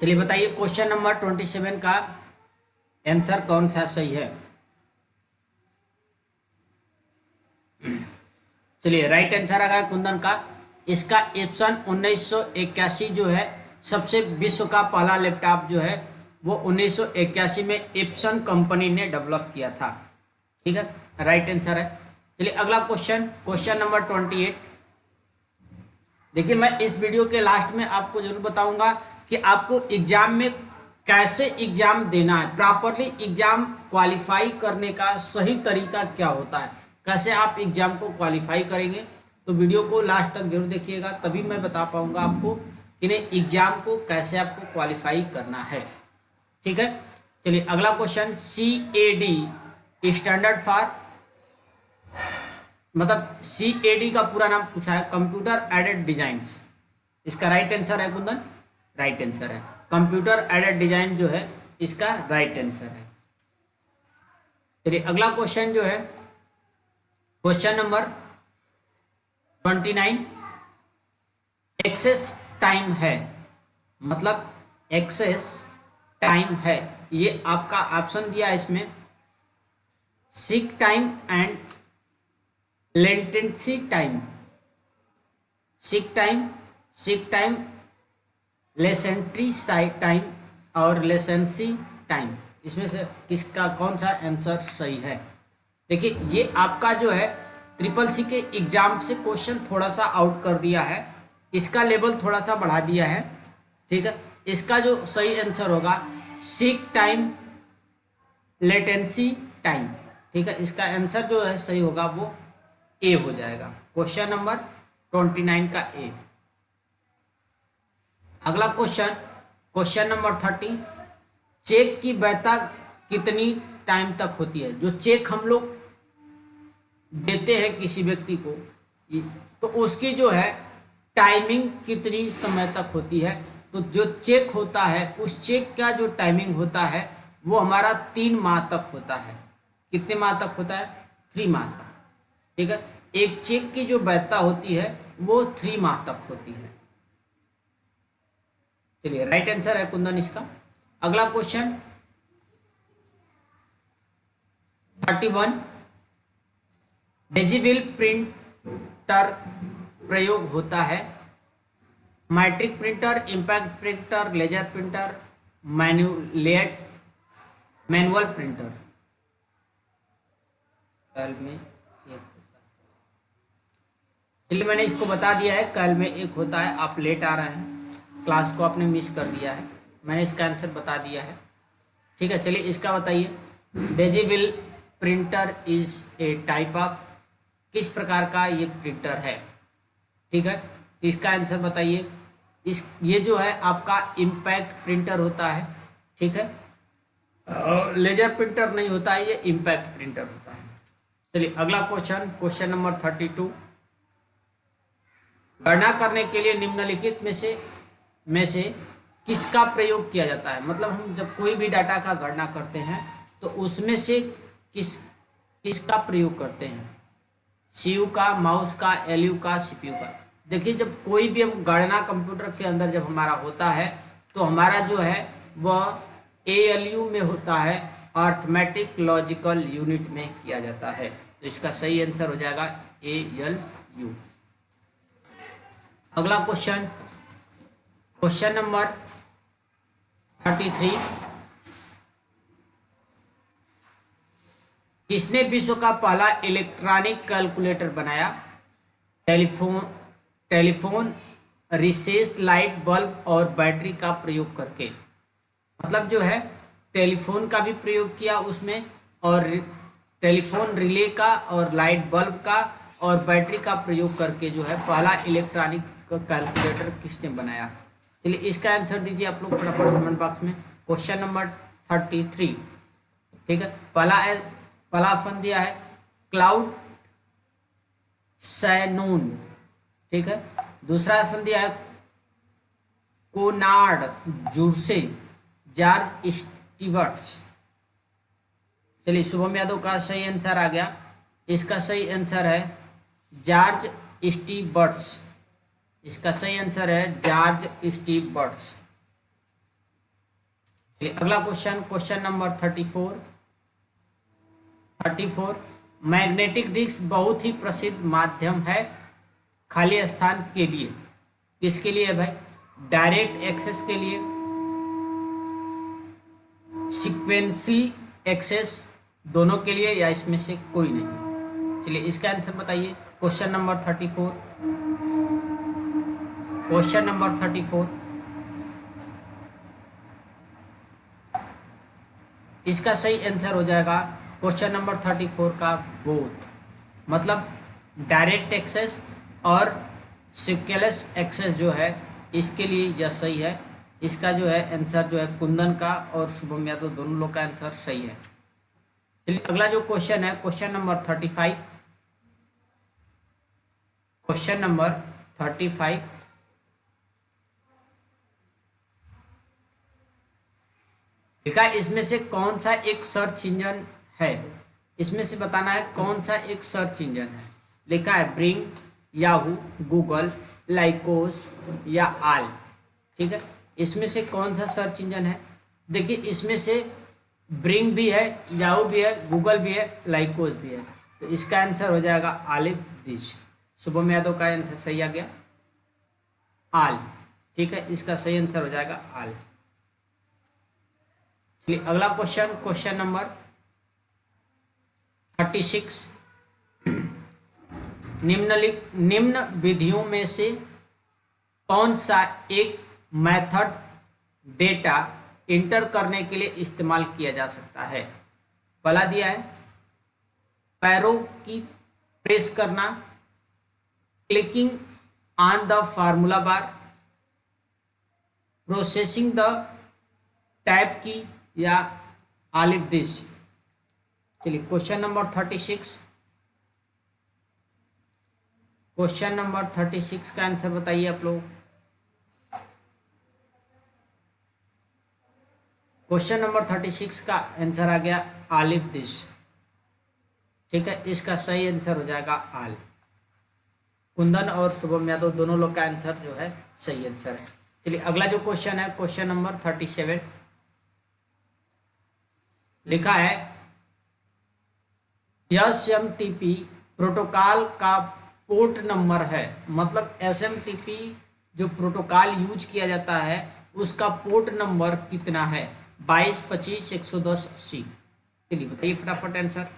चलिए बताइए क्वेश्चन नंबर 27 का आंसर कौन सा सही है? चलिए राइट आंसर आ गया कुंदन का, इसका एप्सन 1981 जो है सबसे विश्व का पहला लैपटॉप जो है वो 1981 में एप्सन कंपनी ने डेवलप किया था। ठीक है, राइट आंसर है। चलिए अगला क्वेश्चन, क्वेश्चन नंबर 28। देखिए मैं इस वीडियो के लास्ट में आपको जरूर बताऊंगा कि आपको एग्जाम में कैसे एग्जाम देना है, प्रॉपरली एग्जाम क्वालिफाई करने का सही तरीका क्या होता है, कैसे आप एग्जाम को क्वालिफाई करेंगे। तो वीडियो को लास्ट तक जरूर देखिएगा, तभी मैं बता पाऊंगा आपको कि नहीं एग्जाम को कैसे आपको क्वालिफाई करना है। ठीक है, चलिए अगला क्वेश्चन, CAD स्टैंडर्ड फॉर, मतलब CAD का पूरा नाम पूछा है कंप्यूटर एडेड डिजाइन्स, इसका राइट आंसर है कुंदन, राइट आंसर है कंप्यूटर एडेड डिजाइन जो है इसका राइट आंसर है। चलिए अगला क्वेश्चन जो है क्वेश्चन नंबर 29, एक्सेस टाइम है, मतलब एक्सेस टाइम है, ये आपका ऑप्शन दिया है इसमें, seek time and latency time, seek time लेसेंट्री टाइम और लेसेंसी टाइम, इसमें से किसका कौन सा आंसर सही है? देखिए ये आपका जो है CCC के एग्जाम से क्वेश्चन थोड़ा सा आउट कर दिया है, इसका लेवल थोड़ा सा बढ़ा दिया है। ठीक है, इसका जो सही आंसर होगा सीक टाइम लेटेंसी टाइम। ठीक है, इसका आंसर जो है सही होगा वो ए हो जाएगा, क्वेश्चन नंबर 29 का ए। अगला क्वेश्चन, क्वेश्चन नंबर 30, चेक की वैधता कितनी टाइम तक होती है? जो चेक हम लोग देते हैं किसी व्यक्ति को तो उसकी जो है टाइमिंग कितनी समय तक होती है? तो जो चेक होता है उस चेक का जो टाइमिंग होता है वो हमारा 3 माह तक होता है। कितने माह तक होता है? 3 माह तक। ठीक है, एक चेक की जो वैधता होती है वो 3 माह तक होती है। चलिए राइट आंसर है कुंदन इसका। अगला क्वेश्चन 31, डिजिटल प्रिंटर प्रयोग होता है, matrix printer, impact printer, laser printer, manual printer. कल में एक होता है, चलिए मैंने इसको बता दिया है, कल में एक होता है। आप लेट आ रहे हैं, क्लास को आपने मिस कर दिया है, मैंने इसका आंसर बता दिया है। ठीक है, चलिए इसका बताइए, digital printer is a type of, किस प्रकार का ये प्रिंटर है? ठीक है, इसका आंसर बताइए। इस ये जो है आपका इम्पैक्ट प्रिंटर होता है, ठीक है, लेजर प्रिंटर नहीं होता है, ये इम्पैक्ट प्रिंटर होता है। चलिए अगला क्वेश्चन, क्वेश्चन नंबर 32। गणना करने के लिए निम्नलिखित में से किसका प्रयोग किया जाता है। मतलब हम जब कोई भी डाटा का गणना करते हैं तो उसमें से किसका प्रयोग करते हैं, सीयू का, माउस का, एलयू का, सीपीयू का। देखिए जब कोई भी हम गणना कंप्यूटर के अंदर जब हमारा होता है तो हमारा जो है वह एएलयू में होता है, अर्थमेटिक लॉजिकल यूनिट में किया जाता है। तो इसका सही आंसर हो जाएगा एएलयू। अगला क्वेश्चन, क्वेश्चन नंबर 33। किसने विश्व का पहला इलेक्ट्रॉनिक कैलकुलेटर बनाया। टेलीफोन, रिसेस लाइट बल्ब और बैटरी का प्रयोग करके। मतलब जो है टेलीफोन का भी प्रयोग किया उसमें, और टेलीफोन रिले का और लाइट बल्ब का और बैटरी का प्रयोग करके जो है पहला इलेक्ट्रॉनिक कैलकुलेटर किसने बनाया। चलिए इसका आंसर दीजिए आप लोग फटाफट कमेंट बॉक्स में। क्वेश्चन नंबर 33, ठीक है। पहला ऑप्शन दिया है क्लाउड सैनून, ठीक है। दूसरा ऑप्शन दिया है कोनार्ड जूर्से, जॉर्ज स्टीवर्ट्स। चलिए शुभम यादव का सही आंसर आ गया। इसका सही आंसर है जॉर्ज स्टीवर्ट्स। इसका सही आंसर है जॉर्ज स्टीवर्ट्स। अगला question, question number 34। Magnetic disk बहुत ही प्रसिद्ध माध्यम है खाली स्थान के लिए। किसके लिए है भाई, डायरेक्ट एक्सेस के लिए, सीक्वेंशियल एक्सेस, दोनों के लिए, या इसमें से कोई नहीं। चलिए इसका आंसर बताइए। क्वेश्चन नंबर 34, क्वेश्चन नंबर 34, इसका सही आंसर हो जाएगा क्वेश्चन नंबर 34 का बोथ। मतलब डायरेक्ट एक्सेस और सीक्वेंशियल एक्सेस जो है इसके लिए यह सही है। इसका जो है आंसर जो है कुंदन का और शुभम यादव दोनों लोग का आंसर सही है। चलिए अगला जो क्वेश्चन है क्वेश्चन नंबर 35। क्वेश्चन नंबर 35, लिखा इसमें से कौन सा एक सर्च इंजन है। इसमें से बताना है कौन सा एक सर्च इंजन है। लिखा है ब्रिंग, याहू, गूगल, लाइकोस या आल, ठीक है। इसमें से कौन सा सर्च इंजन है। देखिए इसमें से ब्रिंग भी है, याहू भी है, गूगल भी है, लाइकोस भी है। तो इसका आंसर हो जाएगा आलिफ दिश। शुभम यादव का आंसर सही आ गया आल, ठीक है। इसका सही आंसर हो जाएगा आल। चलिए अगला क्वेश्चन, क्वेश्चन नंबर 36। निम्न विधियों में से कौन सा एक मेथड डेटा इंटर करने के लिए इस्तेमाल किया जा सकता है। पहला दिया है पैरो की प्रेस करना, clicking on the formula bar, processing the tab की, या आलिफ दिस। चलिए क्वेश्चन नंबर 36, क्वेश्चन नंबर 36 का आंसर बताइए आप लोग। क्वेश्चन नंबर 36 का आंसर आ गया आलिफ दिस, ठीक है। इसका सही आंसर हो जाएगा आल। कुंदन और शुभम यादव दोनों लोग का आंसर जो है सही आंसर है। चलिए अगला जो क्वेश्चन है क्वेश्चन नंबर 37। लिखा है एसएमटीपी प्रोटोकॉल का पोर्ट नंबर है। मतलब एसएमटीपी जो प्रोटोकॉल यूज किया जाता है उसका पोर्ट नंबर कितना है। 22, 25, 110, 80। चलिए बताइए फटाफट आंसर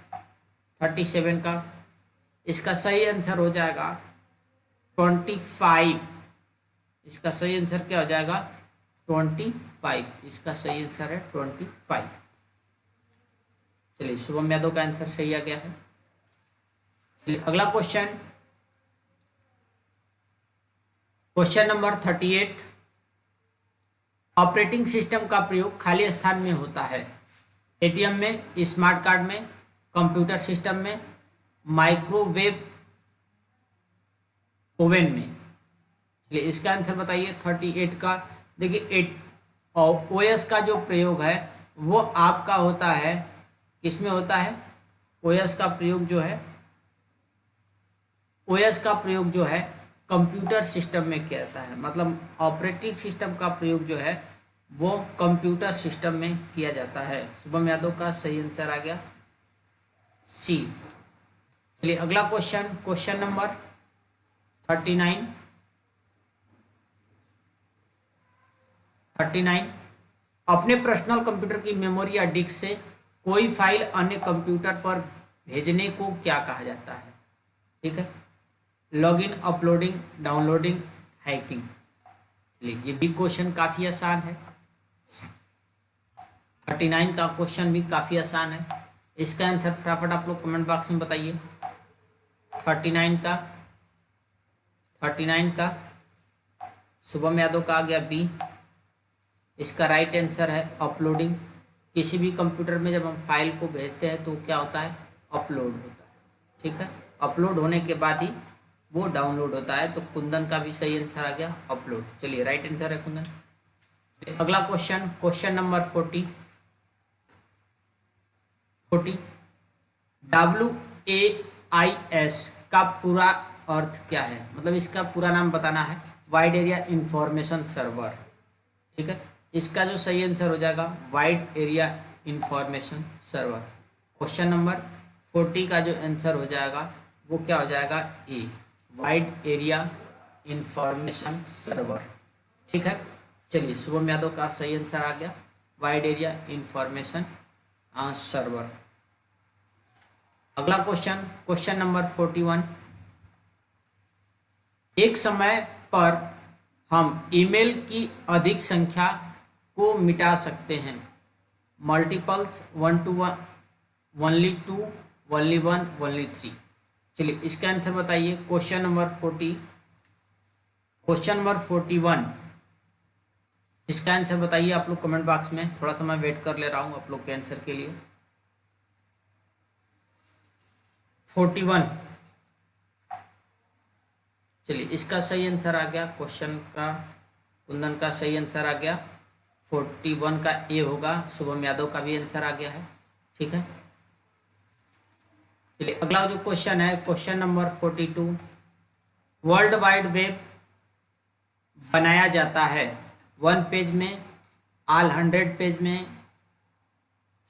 37 का। इसका सही आंसर हो जाएगा 25। इसका सही आंसर क्या हो जाएगा 25। इसका सही आंसर है 25। चलिए शुभम यादव का आंसर सही आ गया है। चलिए अगला question, question number 38। Operating system का प्रयोग खाली स्थान में होता है? एटीएम में, स्मार्ट कार्ड में, कंप्यूटर सिस्टम में, माइक्रोवेव ओवन में। चलिए इसका आंसर बताइए 38 का। देखिए ओएस का जो प्रयोग है वो आपका होता है, किसमें होता है? ओएस का प्रयोग जो है, ओएस का प्रयोग जो है कंप्यूटर सिस्टम में किया जाता है। मतलब ऑपरेटिंग सिस्टम का प्रयोग जो है वो कंप्यूटर सिस्टम में किया जाता है। शुभम यादव का सही आंसर आ गया सी। चलिए अगला क्वेश्चन, क्वेश्चन नंबर 39। अपने पर्सनल कंप्यूटर की मेमोरी या डिस्क से कोई फाइल अन्य कंप्यूटर पर भेजने को क्या कहा जाता है? ठीक है, लॉगिन, अपलोडिंग, डाउनलोडिंग, हैकिंग। चलिए ये भी क्वेश्चन काफ़ी आसान है। 39 का क्वेश्चन भी काफ़ी आसान है। इसका आंसर फटाफट आप लोग कमेंट बॉक्स में बताइए। 39 का शुभम यादव का आ गया बी। इसका राइट आंसर है अपलोडिंग। किसी भी कंप्यूटर में जब हम फाइल को भेजते हैं तो क्या होता है? अपलोड होता है। ठीक है, अपलोड होने के बाद ही वो डाउनलोड होता है। तो कुंदन का भी सही आंसर आ गया अपलोड। चलिए राइट आंसर है कुंदन। अगला क्वेश्चन, क्वेश्चन नंबर 40। WAIS का पूरा अर्थ क्या है? मतलब इसका पूरा नाम बताना है। Wide area information server. ठीक है, इसका जो सही आंसर हो जाएगा wide area information server. Question number 40 का जो आंसर हो जाएगा वो क्या हो जाएगा? ए, वाइड एरिया इंफॉर्मेशन सर्वर। ठीक है, चलिए शुभम यादव का सही आंसर आ गया वाइड एरिया इंफॉर्मेशन सर्वर। अगला क्वेश्चन, क्वेश्चन नंबर 41। एक समय पर हम ईमेल की अधिक संख्या को मिटा सकते हैं। Multiples, 1 to 1, only 2, only 1, only 3। चलिए इसका आंसर बताइए। Question number 41। इसका आंसर बताइए आप लोग कमेंट बॉक्स में। थोड़ा सा मैं वेट कर ले रहा हूँ आप लोग के आंसर के लिए। 41। चलिए इसका सही आंसर आ गया क्वेश्चन का, कुंदन का सही आंसर आ गया 41 का ए होगा। शुभम यादव का भी आंसर आ गया है। ठीक है, चलिए अगला जो क्वेश्चन है question number 42। World wide web बनाया जाता है 1 पेज में, ऑल 100 पेज में,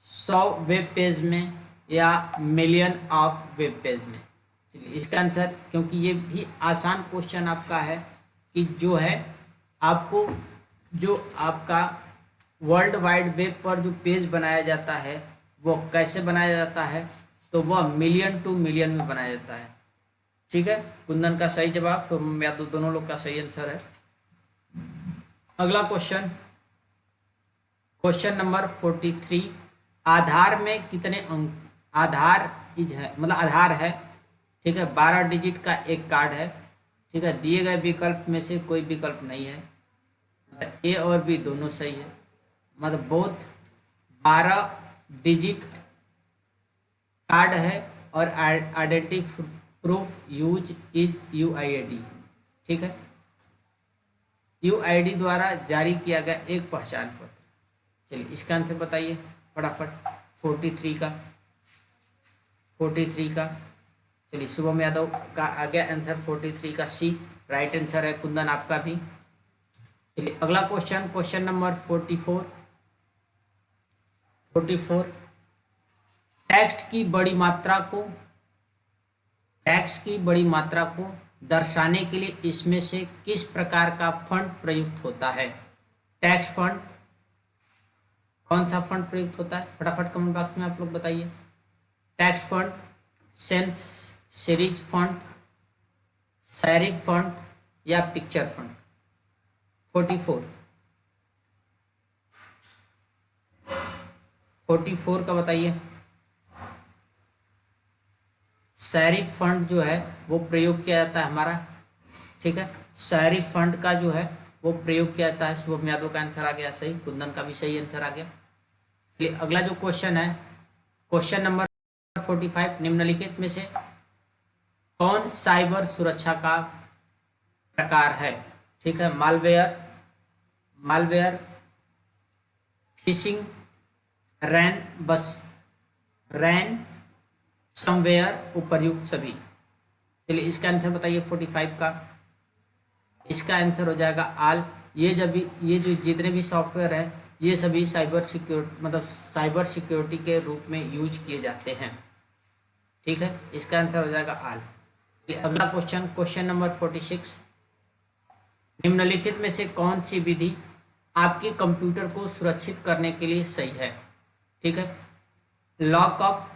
100 वेब पेज में, या मिलियन ऑफ वेब पेज में? चलिए इसका आंसर, क्योंकि ये भी आसान क्वेश्चन आपका है कि जो है आपको जो आपका वर्ल्ड वाइड वेब पर जो पेज बनाया जाता है वो कैसे बनाया जाता है? तो वह मिलियन टू मिलियन में बनाया जाता है। ठीक है, कुंदन का सही जवाब, शुभम यादव दोनों लोग का सही आंसर है। अगला क्वेश्चन, क्वेश्चन नंबर 43। आधार में कितने अंक? आधार है, मतलब आधार है। ठीक है, 12 डिजिट का एक कार्ड है। ठीक है, दिए गए विकल्प में से कोई विकल्प नहीं है। ए और बी दोनों सही है। मतलब बोथ 12 डिजिट कार्ड है और identity proof use is UID। ठीक है, UID द्वारा जारी किया गया एक पहचान पत्र। चलिए इसका आंसर बताइए फटाफट। 43 का चलिए शुभम यादव का आ गया आंसर 43 का सी, राइट आंसर है। कुंदन आपका भी। चलिए अगला क्वेश्चन, क्वेश्चन नंबर 44। टेक्स्ट की बड़ी मात्रा को दर्शाने के लिए इसमें से किस प्रकार का फंड प्रयुक्त होता है? टेक्स्ट फंड, कौन सा फंड प्रयुक्त होता है? फटाफट कमेंट बॉक्स में आप लोग बताइए। Text fund, sense series fund, sheriff fund, या पिक्चर फंड? 44 का बताइए। सैरिफ फंड जो है वो प्रयोग किया जाता है हमारा। ठीक है, सैरिफ फंड का जो है वो प्रयोग किया जाता है। शुभम यादव का आंसर आ गया सही, कुंदन का भी सही आंसर आ गया। चलिए अगला जो क्वेश्चन है, क्वेश्चन नंबर 45, निम्नलिखित में से कौन साइबर सुरक्षा का प्रकार है? ठीक है, मालवेयर, मालवेयर, फिशिंग, रैन बस, रैन समवेयर, उपर्युक्त सभी। चलिए इसका आंसर बताइए 45 का। इसका आंसर हो जाएगा आल। ये जब भी ये जो जितने भी सॉफ्टवेयर हैं ये सभी साइबर सिक्योरिटी मतलब साइबर सिक्योरिटी के रूप में यूज किए जाते हैं। ठीक है, इसका आंसर हो जाएगा आल। चलिए अगला क्वेश्चन, क्वेश्चन नंबर 46, निम्नलिखित में से कौन सी विधि आपके कंप्यूटर को सुरक्षित करने के लिए सही है? ठीक है, लॉकअप,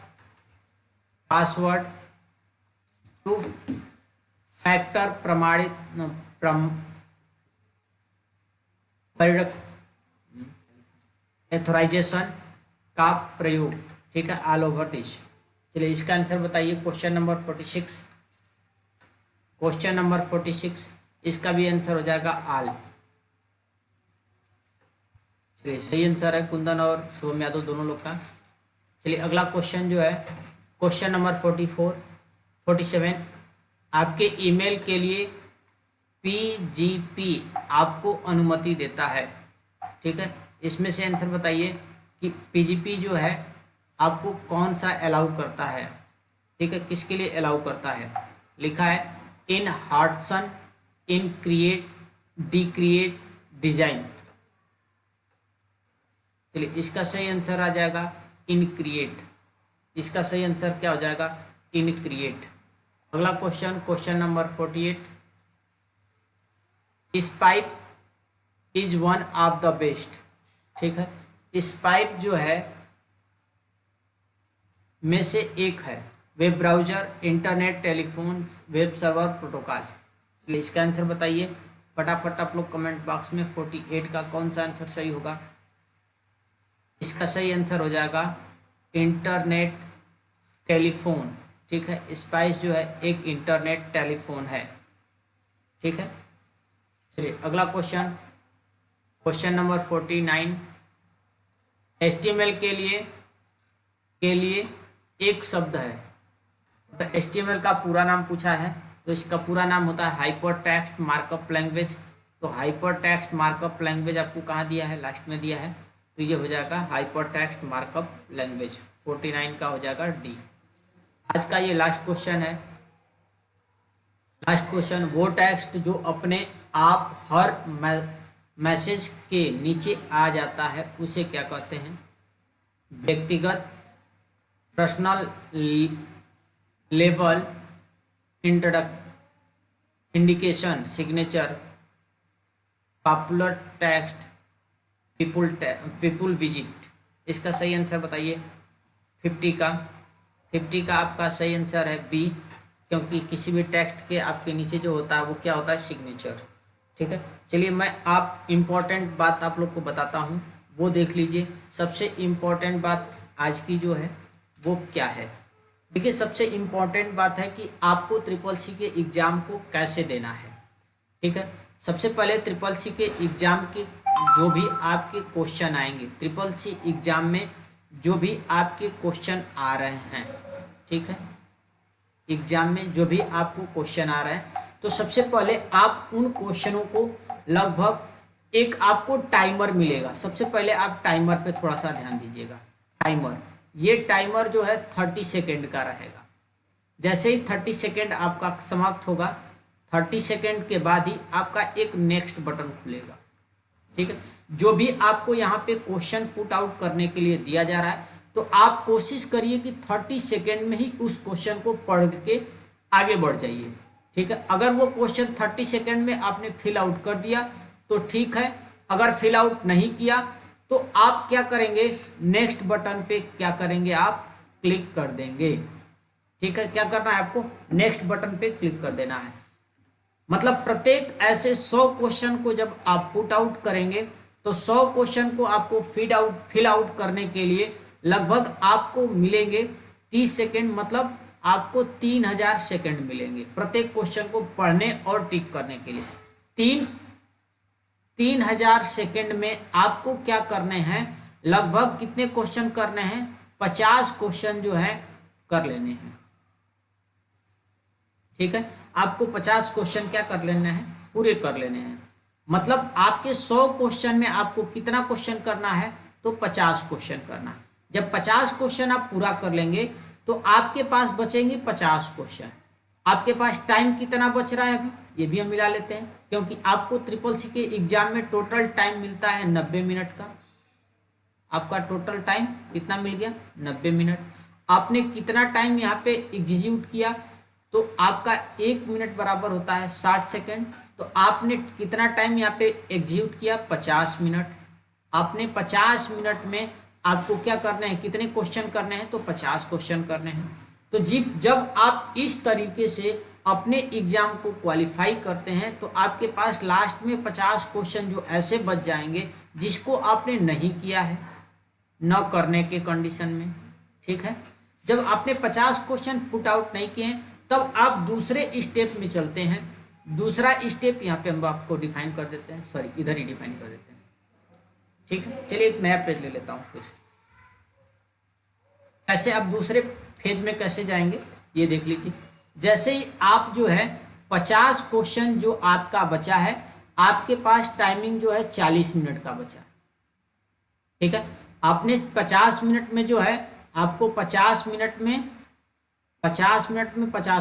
पासवर्ड, टू फैक्टर प्रमाणित एथोराइजेशन का प्रयोग। ठीक है, ऑल ओवर दिस। चलिए इसका आंसर बताइए क्वेश्चन नंबर 46। क्वेश्चन नंबर 46, इसका भी आंसर हो जाएगा आल। चलिए सही आंसर है कुंदन और शुभम यादव दोनों लोग का। चलिए अगला क्वेश्चन जो है, क्वेश्चन नंबर 44, 47, आपके ईमेल के लिए पीजीपी आपको अनुमति देता है। ठीक है, इसमें से आंसर बताइए कि पीजीपी जो है आपको कौन सा अलाउ करता है? ठीक है, किसके लिए अलाउ करता है? लिखा है इन हार्टसन, इन क्रिएट, डिक्रिएट, डिजाइन। चलिए इसका सही आंसर आ जाएगा इन क्रिएट। इसका सही आंसर क्या हो जाएगा? इन क्रिएट। अगला question, question number 48, Skype is one of the best. ठीक है, स्पाइप जो है में से एक है web browser, internet, telephone, web server, protocol. चलिए इसका आंसर बताइए फटाफट आप लोग कमेंट बॉक्स में। 48 का कौन सा आंसर सही होगा? इसका सही आंसर हो जाएगा इंटरनेट, टेलीफोन। ठीक है, स्पाइस जो है एक इंटरनेट टेलीफोन है। ठीक है, चलिए अगला क्वेश्चन, क्वेश्चन नंबर 49, HTML के लिए एक शब्द है। तो HTML का पूरा नाम पूछा है, तो इसका पूरा नाम होता है हाइपर टेक्स्ट मार्कअप लैंग्वेज। तो हाइपर टेक्स्ट मार्कअप लैंग्वेज आपको कहाँ दिया है? लास्ट में दिया है, तो ये हो जाएगा हाइपर टेक्स्ट मार्कअप लैंग्वेज। 49 का हो जाएगा डी। आज का ये लास्ट क्वेश्चन है। लास्ट क्वेश्चन, वो टेक्स्ट जो अपने आप हर मैसेज के नीचे आ जाता है उसे क्या कहते हैं? व्यक्तिगत, personal, level, indication, signature, popular text, people visit. इसका सही आंसर बताइए 50 का। 50 का आपका सही आंसर है बी, क्योंकि किसी भी टेक्स्ट के आपके नीचे जो होता है वो क्या होता है? सिग्नेचर। ठीक है, चलिए मैं आप इम्पोर्टेंट बात आप लोग को बताता हूँ, वो देख लीजिए। सबसे इम्पोर्टेंट बात आज की जो है वो क्या है? देखिए सबसे इम्पोर्टेंट बात है कि आपको ट्रिपल सी के एग्ज़ाम को कैसे देना है। ठीक है, सबसे पहले ट्रिपल सी के एग्ज़ाम के जो भी आपके क्वेश्चन आएंगे, ट्रिपल सी एग्ज़ाम में जो भी आपके क्वेश्चन आ रहे हैं, ठीक है, एग्ज़ाम में जो भी आपको क्वेश्चन आ रहे हैं, तो सबसे पहले आप उन क्वेश्चनों को लगभग एक आपको टाइमर मिलेगा। सबसे पहले आप टाइमर पे थोड़ा सा ध्यान दीजिएगा। टाइमर, ये टाइमर जो है 30 सेकेंड का रहेगा। जैसे ही 30 सेकेंड आपका समाप्त होगा, 30 सेकेंड के बाद ही आपका एक नेक्स्ट बटन खुलेगा। ठीक है, जो भी आपको यहाँ पे क्वेश्चन पुट आउट करने के लिए दिया जा रहा है, तो आप कोशिश करिए कि 30 सेकेंड में ही उस क्वेश्चन को पढ़ के आगे बढ़ जाइए। ठीक है, अगर वो क्वेश्चन 30 सेकेंड में आपने फिल आउट कर दिया तो ठीक है, अगर फिल आउट नहीं किया तो आप क्या करेंगे? नेक्स्ट बटन पे क्या करेंगे? आप क्लिक कर देंगे। ठीक है, क्या करना है आपको? नेक्स्ट बटन पे क्लिक कर देना है। मतलब प्रत्येक ऐसे 100 क्वेश्चन को जब आप पुट आउट करेंगे तो 100 क्वेश्चन को आपको फिल आउट करने के लिए लगभग आपको मिलेंगे 30 सेकेंड, मतलब आपको 3000 सेकेंड मिलेंगे प्रत्येक क्वेश्चन को पढ़ने और टिक करने के लिए। 3000 सेकेंड में आपको क्या करने हैं, लगभग कितने क्वेश्चन करने हैं, 50 क्वेश्चन जो है कर लेने हैं। ठीक है, आपको 50 क्वेश्चन क्या कर लेने हैं, पूरे कर लेने हैं। मतलब आपके 100 क्वेश्चन में आपको कितना क्वेश्चन करना है, तो 50 क्वेश्चन करना है। जब 50 क्वेश्चन आप पूरा कर लेंगे तो आपके पास बचेंगे 50 क्वेश्चन। आपके पास टाइम कितना बच रहा है अभी, ये भी हम मिला लेते हैं, क्योंकि आपको ट्रिपल सी के एग्जाम में टोटल टाइम मिलता है 90 मिनट का। आपका टोटल टाइम कितना मिल गया, 90 मिनट। आपने कितना टाइम यहाँ पे एग्जीक्यूट किया, तो आपका 1 मिनट बराबर होता है 60 सेकेंड। तो आपने कितना टाइम यहाँ पे एग्जीक्यूट किया, 50 मिनट। आपने 50 मिनट में आपको क्या करने हैं, कितने क्वेश्चन करने हैं, तो 50 क्वेश्चन करने हैं। तो जब आप इस तरीके से अपने एग्जाम को क्वालिफाई करते हैं तो आपके पास लास्ट में 50 क्वेश्चन जो ऐसे बच जाएंगे जिसको आपने नहीं किया है, न करने के कंडीशन में। ठीक है, जब आपने 50 क्वेश्चन पुट आउट नहीं किए हैं तब आप दूसरे स्टेप में चलते हैं। दूसरा स्टेप यहाँ पे हम आपको डिफाइन कर देते हैं, सॉरी इधर ही डिफाइन कर देते हैं। ठीक है, चलिए एक नया पेज ले लेता हूँ फिर। कैसे आप दूसरे फेज में कैसे जाएंगे ये देख लीजिए। जैसे ही आप जो है 50 क्वेश्चन जो आपका बचा है, आपके पास टाइमिंग जो है 40 मिनट का बचा है। ठीक है, आपने 50 मिनट में जो है आपको 50 मिनट में 50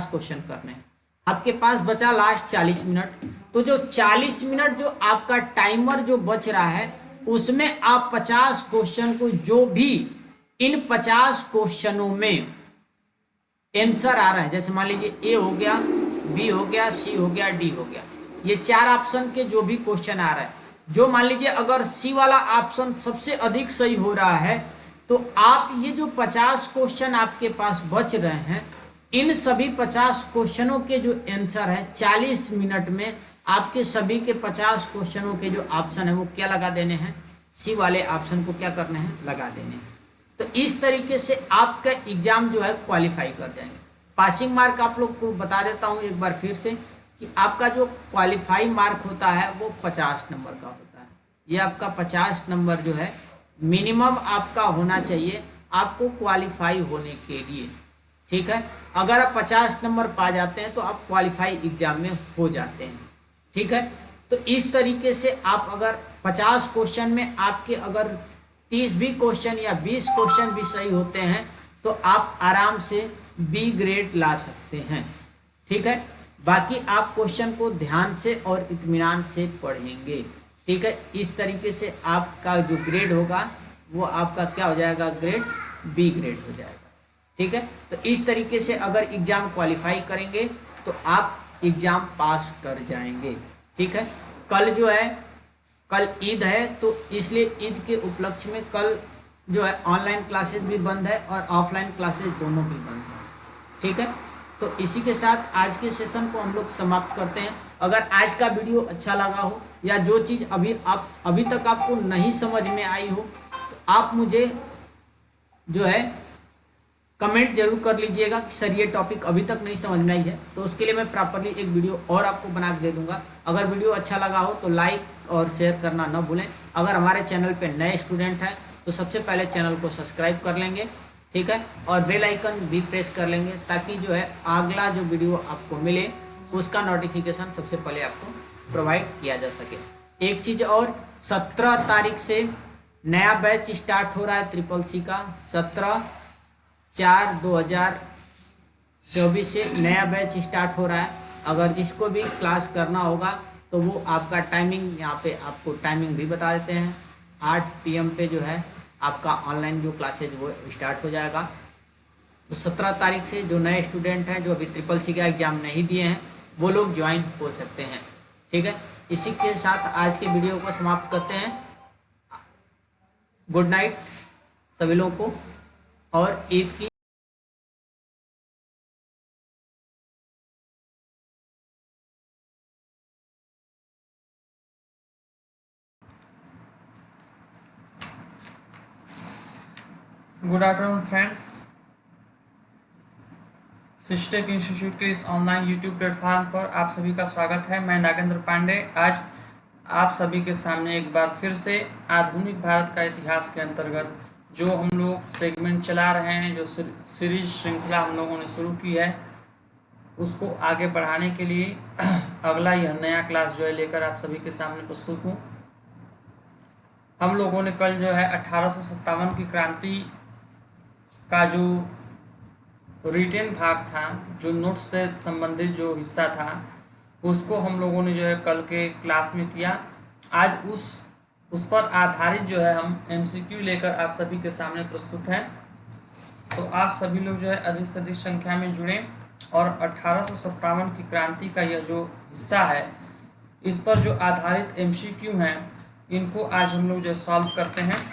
क्वेश्चन करने हैं। आपके पास बचा लास्ट 40 मिनट। तो जो 40 मिनट जो आपका टाइमर जो बच रहा है उसमें आप 50 क्वेश्चन को, जो भी इन 50 क्वेश्चनों में आंसर आ रहा है, जैसे मान लीजिए ए हो गया, बी हो गया, सी हो गया, डी हो गया, ये 4 ऑप्शन के जो भी क्वेश्चन आ रहा है, जो मान लीजिए अगर सी वाला ऑप्शन सबसे अधिक सही हो रहा है तो आप ये जो 50 क्वेश्चन आपके पास बच रहे हैं, इन सभी 50 क्वेश्चनों के जो आंसर है 40 मिनट में आपके सभी के 50 क्वेश्चनों के जो ऑप्शन है वो क्या लगा देने हैं, सी वाले ऑप्शन को क्या करने हैं, लगा देने हैं। तो इस तरीके से आपका एग्जाम जो है क्वालिफाई कर जाएंगे। पासिंग मार्क आप लोग को बता देता हूँ एक बार फिर से कि आपका जो क्वालिफाई मार्क होता है वो 50 नंबर का होता है। ये आपका 50 नंबर जो है मिनिमम आपका होना चाहिए आपको क्वालिफाई होने के लिए। ठीक है, अगर आप 50 नंबर पा जाते हैं तो आप क्वालिफाई एग्जाम में हो जाते हैं। ठीक है, तो इस तरीके से आप अगर 50 क्वेश्चन में आपके अगर 30 भी क्वेश्चन या 20 क्वेश्चन भी सही होते हैं तो आप आराम से बी ग्रेड ला सकते हैं। ठीक है, बाकी आप क्वेश्चन को ध्यान से और इत्मीनान से पढ़ेंगे। ठीक है, इस तरीके से आपका जो ग्रेड होगा वो आपका क्या हो जाएगा, ग्रेड बी ग्रेड हो जाएगा। ठीक है, तो इस तरीके से अगर एग्जाम क्वालिफाई करेंगे तो आप एग्जाम पास कर जाएंगे। ठीक है, कल जो है, कल ईद है तो इसलिए ईद के उपलक्ष्य में कल जो है ऑनलाइन क्लासेस भी बंद है और ऑफलाइन क्लासेस दोनों भी बंद है। ठीक है, तो इसी के साथ आज के सेशन को हम लोग समाप्त करते हैं। अगर आज का वीडियो अच्छा लगा हो या जो चीज़ अभी तक आपको नहीं समझ में आई हो तो आप मुझे जो है कमेंट जरूर कर लीजिएगा कि सर ये टॉपिक अभी तक नहीं समझ में आई है, तो उसके लिए मैं प्रॉपरली एक वीडियो और आपको बना के दे दूंगा। अगर वीडियो अच्छा लगा हो तो लाइक और शेयर करना न भूलें। अगर हमारे चैनल पे नए स्टूडेंट हैं तो सबसे पहले चैनल को सब्सक्राइब कर लेंगे। ठीक है, और बेल आइकन भी प्रेस कर लेंगे ताकि जो है अगला जो वीडियो आपको मिले उसका नोटिफिकेशन सबसे पहले आपको प्रोवाइड किया जा सके। एक चीज़ और, 17 तारीख से नया बैच स्टार्ट हो रहा है ट्रिपल सी का। 17/4/2024 से नया बैच स्टार्ट हो रहा है। अगर जिसको भी क्लास करना होगा तो वो आपका टाइमिंग, यहाँ पे आपको टाइमिंग भी बता देते हैं। 8 PM पे जो है आपका ऑनलाइन जो क्लासेज वो स्टार्ट हो जाएगा। तो 17 तारीख से जो नए स्टूडेंट हैं जो अभी ट्रिपल सी का एग्ज़ाम नहीं दिए हैं वो लोग ज्वाइन हो सकते हैं। ठीक है, इसी के साथ आज के वीडियो को समाप्त करते हैं। गुड नाइट सभी लोगों को और ईद की good afternoon friends. Systech institute के इस ऑनलाइन यूट्यूब प्लेटफॉर्म पर आप सभी का स्वागत है। मैं नागेंद्र पांडे आज आप सभी के सामने एक बार फिर से आधुनिक भारत का इतिहास के अंतर्गत जो हम लोग सेगमेंट चला रहे हैं, जो सीरीज श्रृंखला हम लोगों ने शुरू की है, उसको आगे बढ़ाने के लिए अगला यह नया क्लास जो है लेकर आप सभी के सामने प्रस्तुत हूँ। हम लोगों ने कल जो है 1857 की क्रांति का जो रिटेन भाग था, जो नोट्स से संबंधित जो हिस्सा था, उसको हम लोगों ने जो है कल के क्लास में किया। आज उस पर आधारित जो है हम MCQ लेकर आप सभी के सामने प्रस्तुत हैं। तो आप सभी लोग जो है अधिक से अधिक संख्या में जुड़ें और 1857 की क्रांति का यह जो हिस्सा है, इस पर जो आधारित MCQ हैं, इनको आज हम लोग जो सॉल्व करते हैं।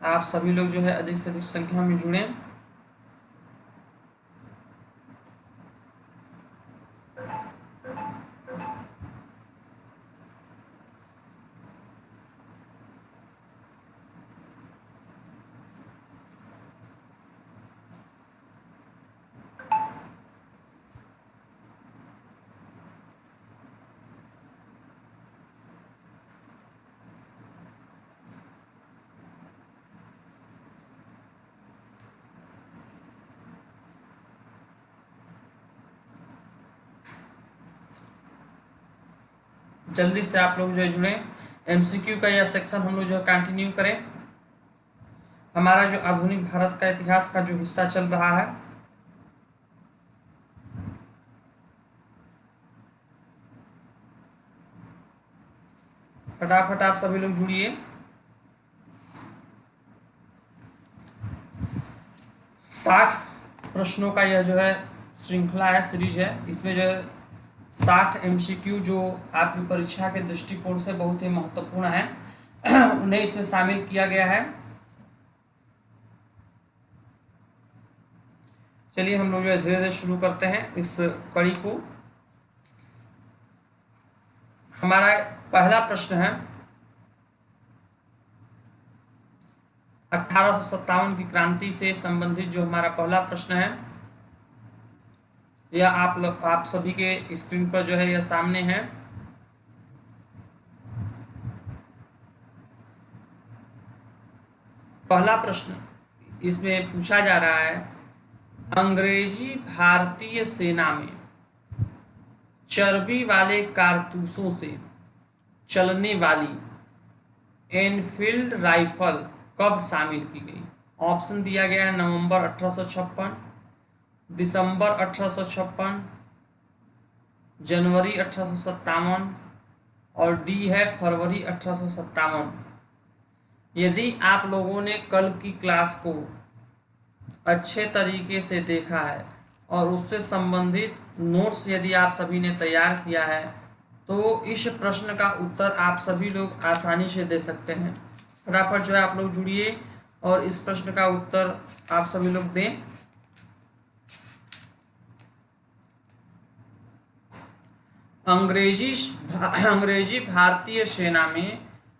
आप सभी लोग जो है अधिक से अधिक संख्या में जुड़ें। जल्दी से आप लोग जो है जुड़ें। MCQ का यह सेक्शन हम लोग जो है कंटिन्यू करें। हमारा जो आधुनिक भारत का इतिहास का जो हिस्सा चल रहा है, फटाफट आप सभी लोग जुड़िए। 60 प्रश्नों का यह जो है श्रृंखला है, सीरीज है। इसमें जो है 60 MCQ जो आपकी परीक्षा के दृष्टिकोण से बहुत ही महत्वपूर्ण है, उन्हें इसमें शामिल किया गया है। चलिए हम लोग जो है धीरे धीरे शुरू करते हैं इस कड़ी को। हमारा पहला प्रश्न है 1857 की क्रांति से संबंधित जो हमारा पहला प्रश्न है, यह आप सभी के स्क्रीन पर जो है यह सामने है। पहला प्रश्न इसमें पूछा जा रहा है, अंग्रेजी भारतीय सेना में चर्बी वाले कारतूसों से चलने वाली एनफील्ड राइफल कब शामिल की गई? ऑप्शन दिया गया है नवंबर 1856, दिसंबर 1856, जनवरी 1857 और डी है फरवरी 1857। यदि आप लोगों ने कल की क्लास को अच्छे तरीके से देखा है और उससे संबंधित नोट्स यदि आप सभी ने तैयार किया है, तो इस प्रश्न का उत्तर आप सभी लोग आसानी से दे सकते हैं। फटाफट जो है आप लोग जुड़िए और इस प्रश्न का उत्तर आप सभी लोग दें। अंग्रेजी भारतीय सेना में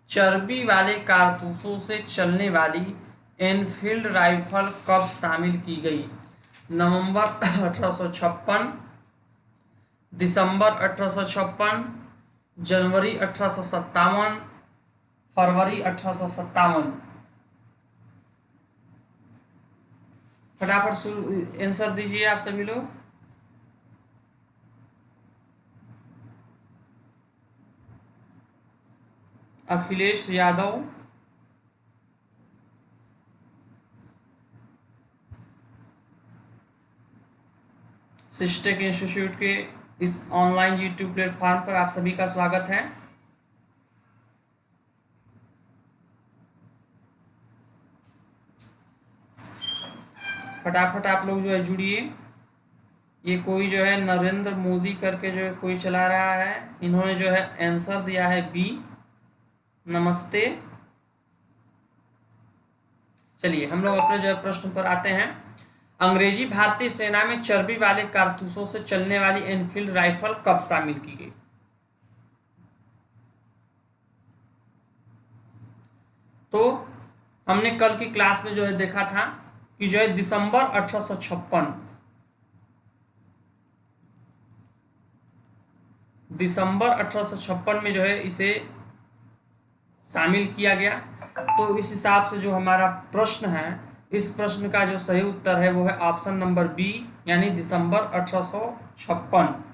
चर्बी वाले कारतूसों से चलने वाली एनफील्ड राइफल कब शामिल की गई? नवंबर 1856, दिसंबर 1856, जनवरी 1857, फरवरी 1857। फटाफट आंसर दीजिए आप सभी लोग। अखिलेश यादव, सिस्टेक इंस्टीट्यूट के इस ऑनलाइन YouTube प्लेटफॉर्म पर आप सभी का स्वागत है। फटाफट आप लोग जो है जुड़िए। ये कोई जो है नरेंद्र मोदी करके जो है कोई चला रहा है, इन्होंने जो है आंसर दिया है बी। नमस्ते। चलिए हम लोग अपने जो है प्रश्न पर आते हैं। अंग्रेजी भारतीय सेना में चर्बी वाले कारतूसों से चलने वाली एनफील्ड राइफल कब शामिल की गई? तो हमने कल की क्लास में जो है देखा था कि जो है दिसंबर 1856 में जो है इसे शामिल किया गया। तो इस हिसाब से जो हमारा प्रश्न है, इस प्रश्न का जो सही उत्तर है वो है ऑप्शन नंबर बी, यानी दिसंबर 1856।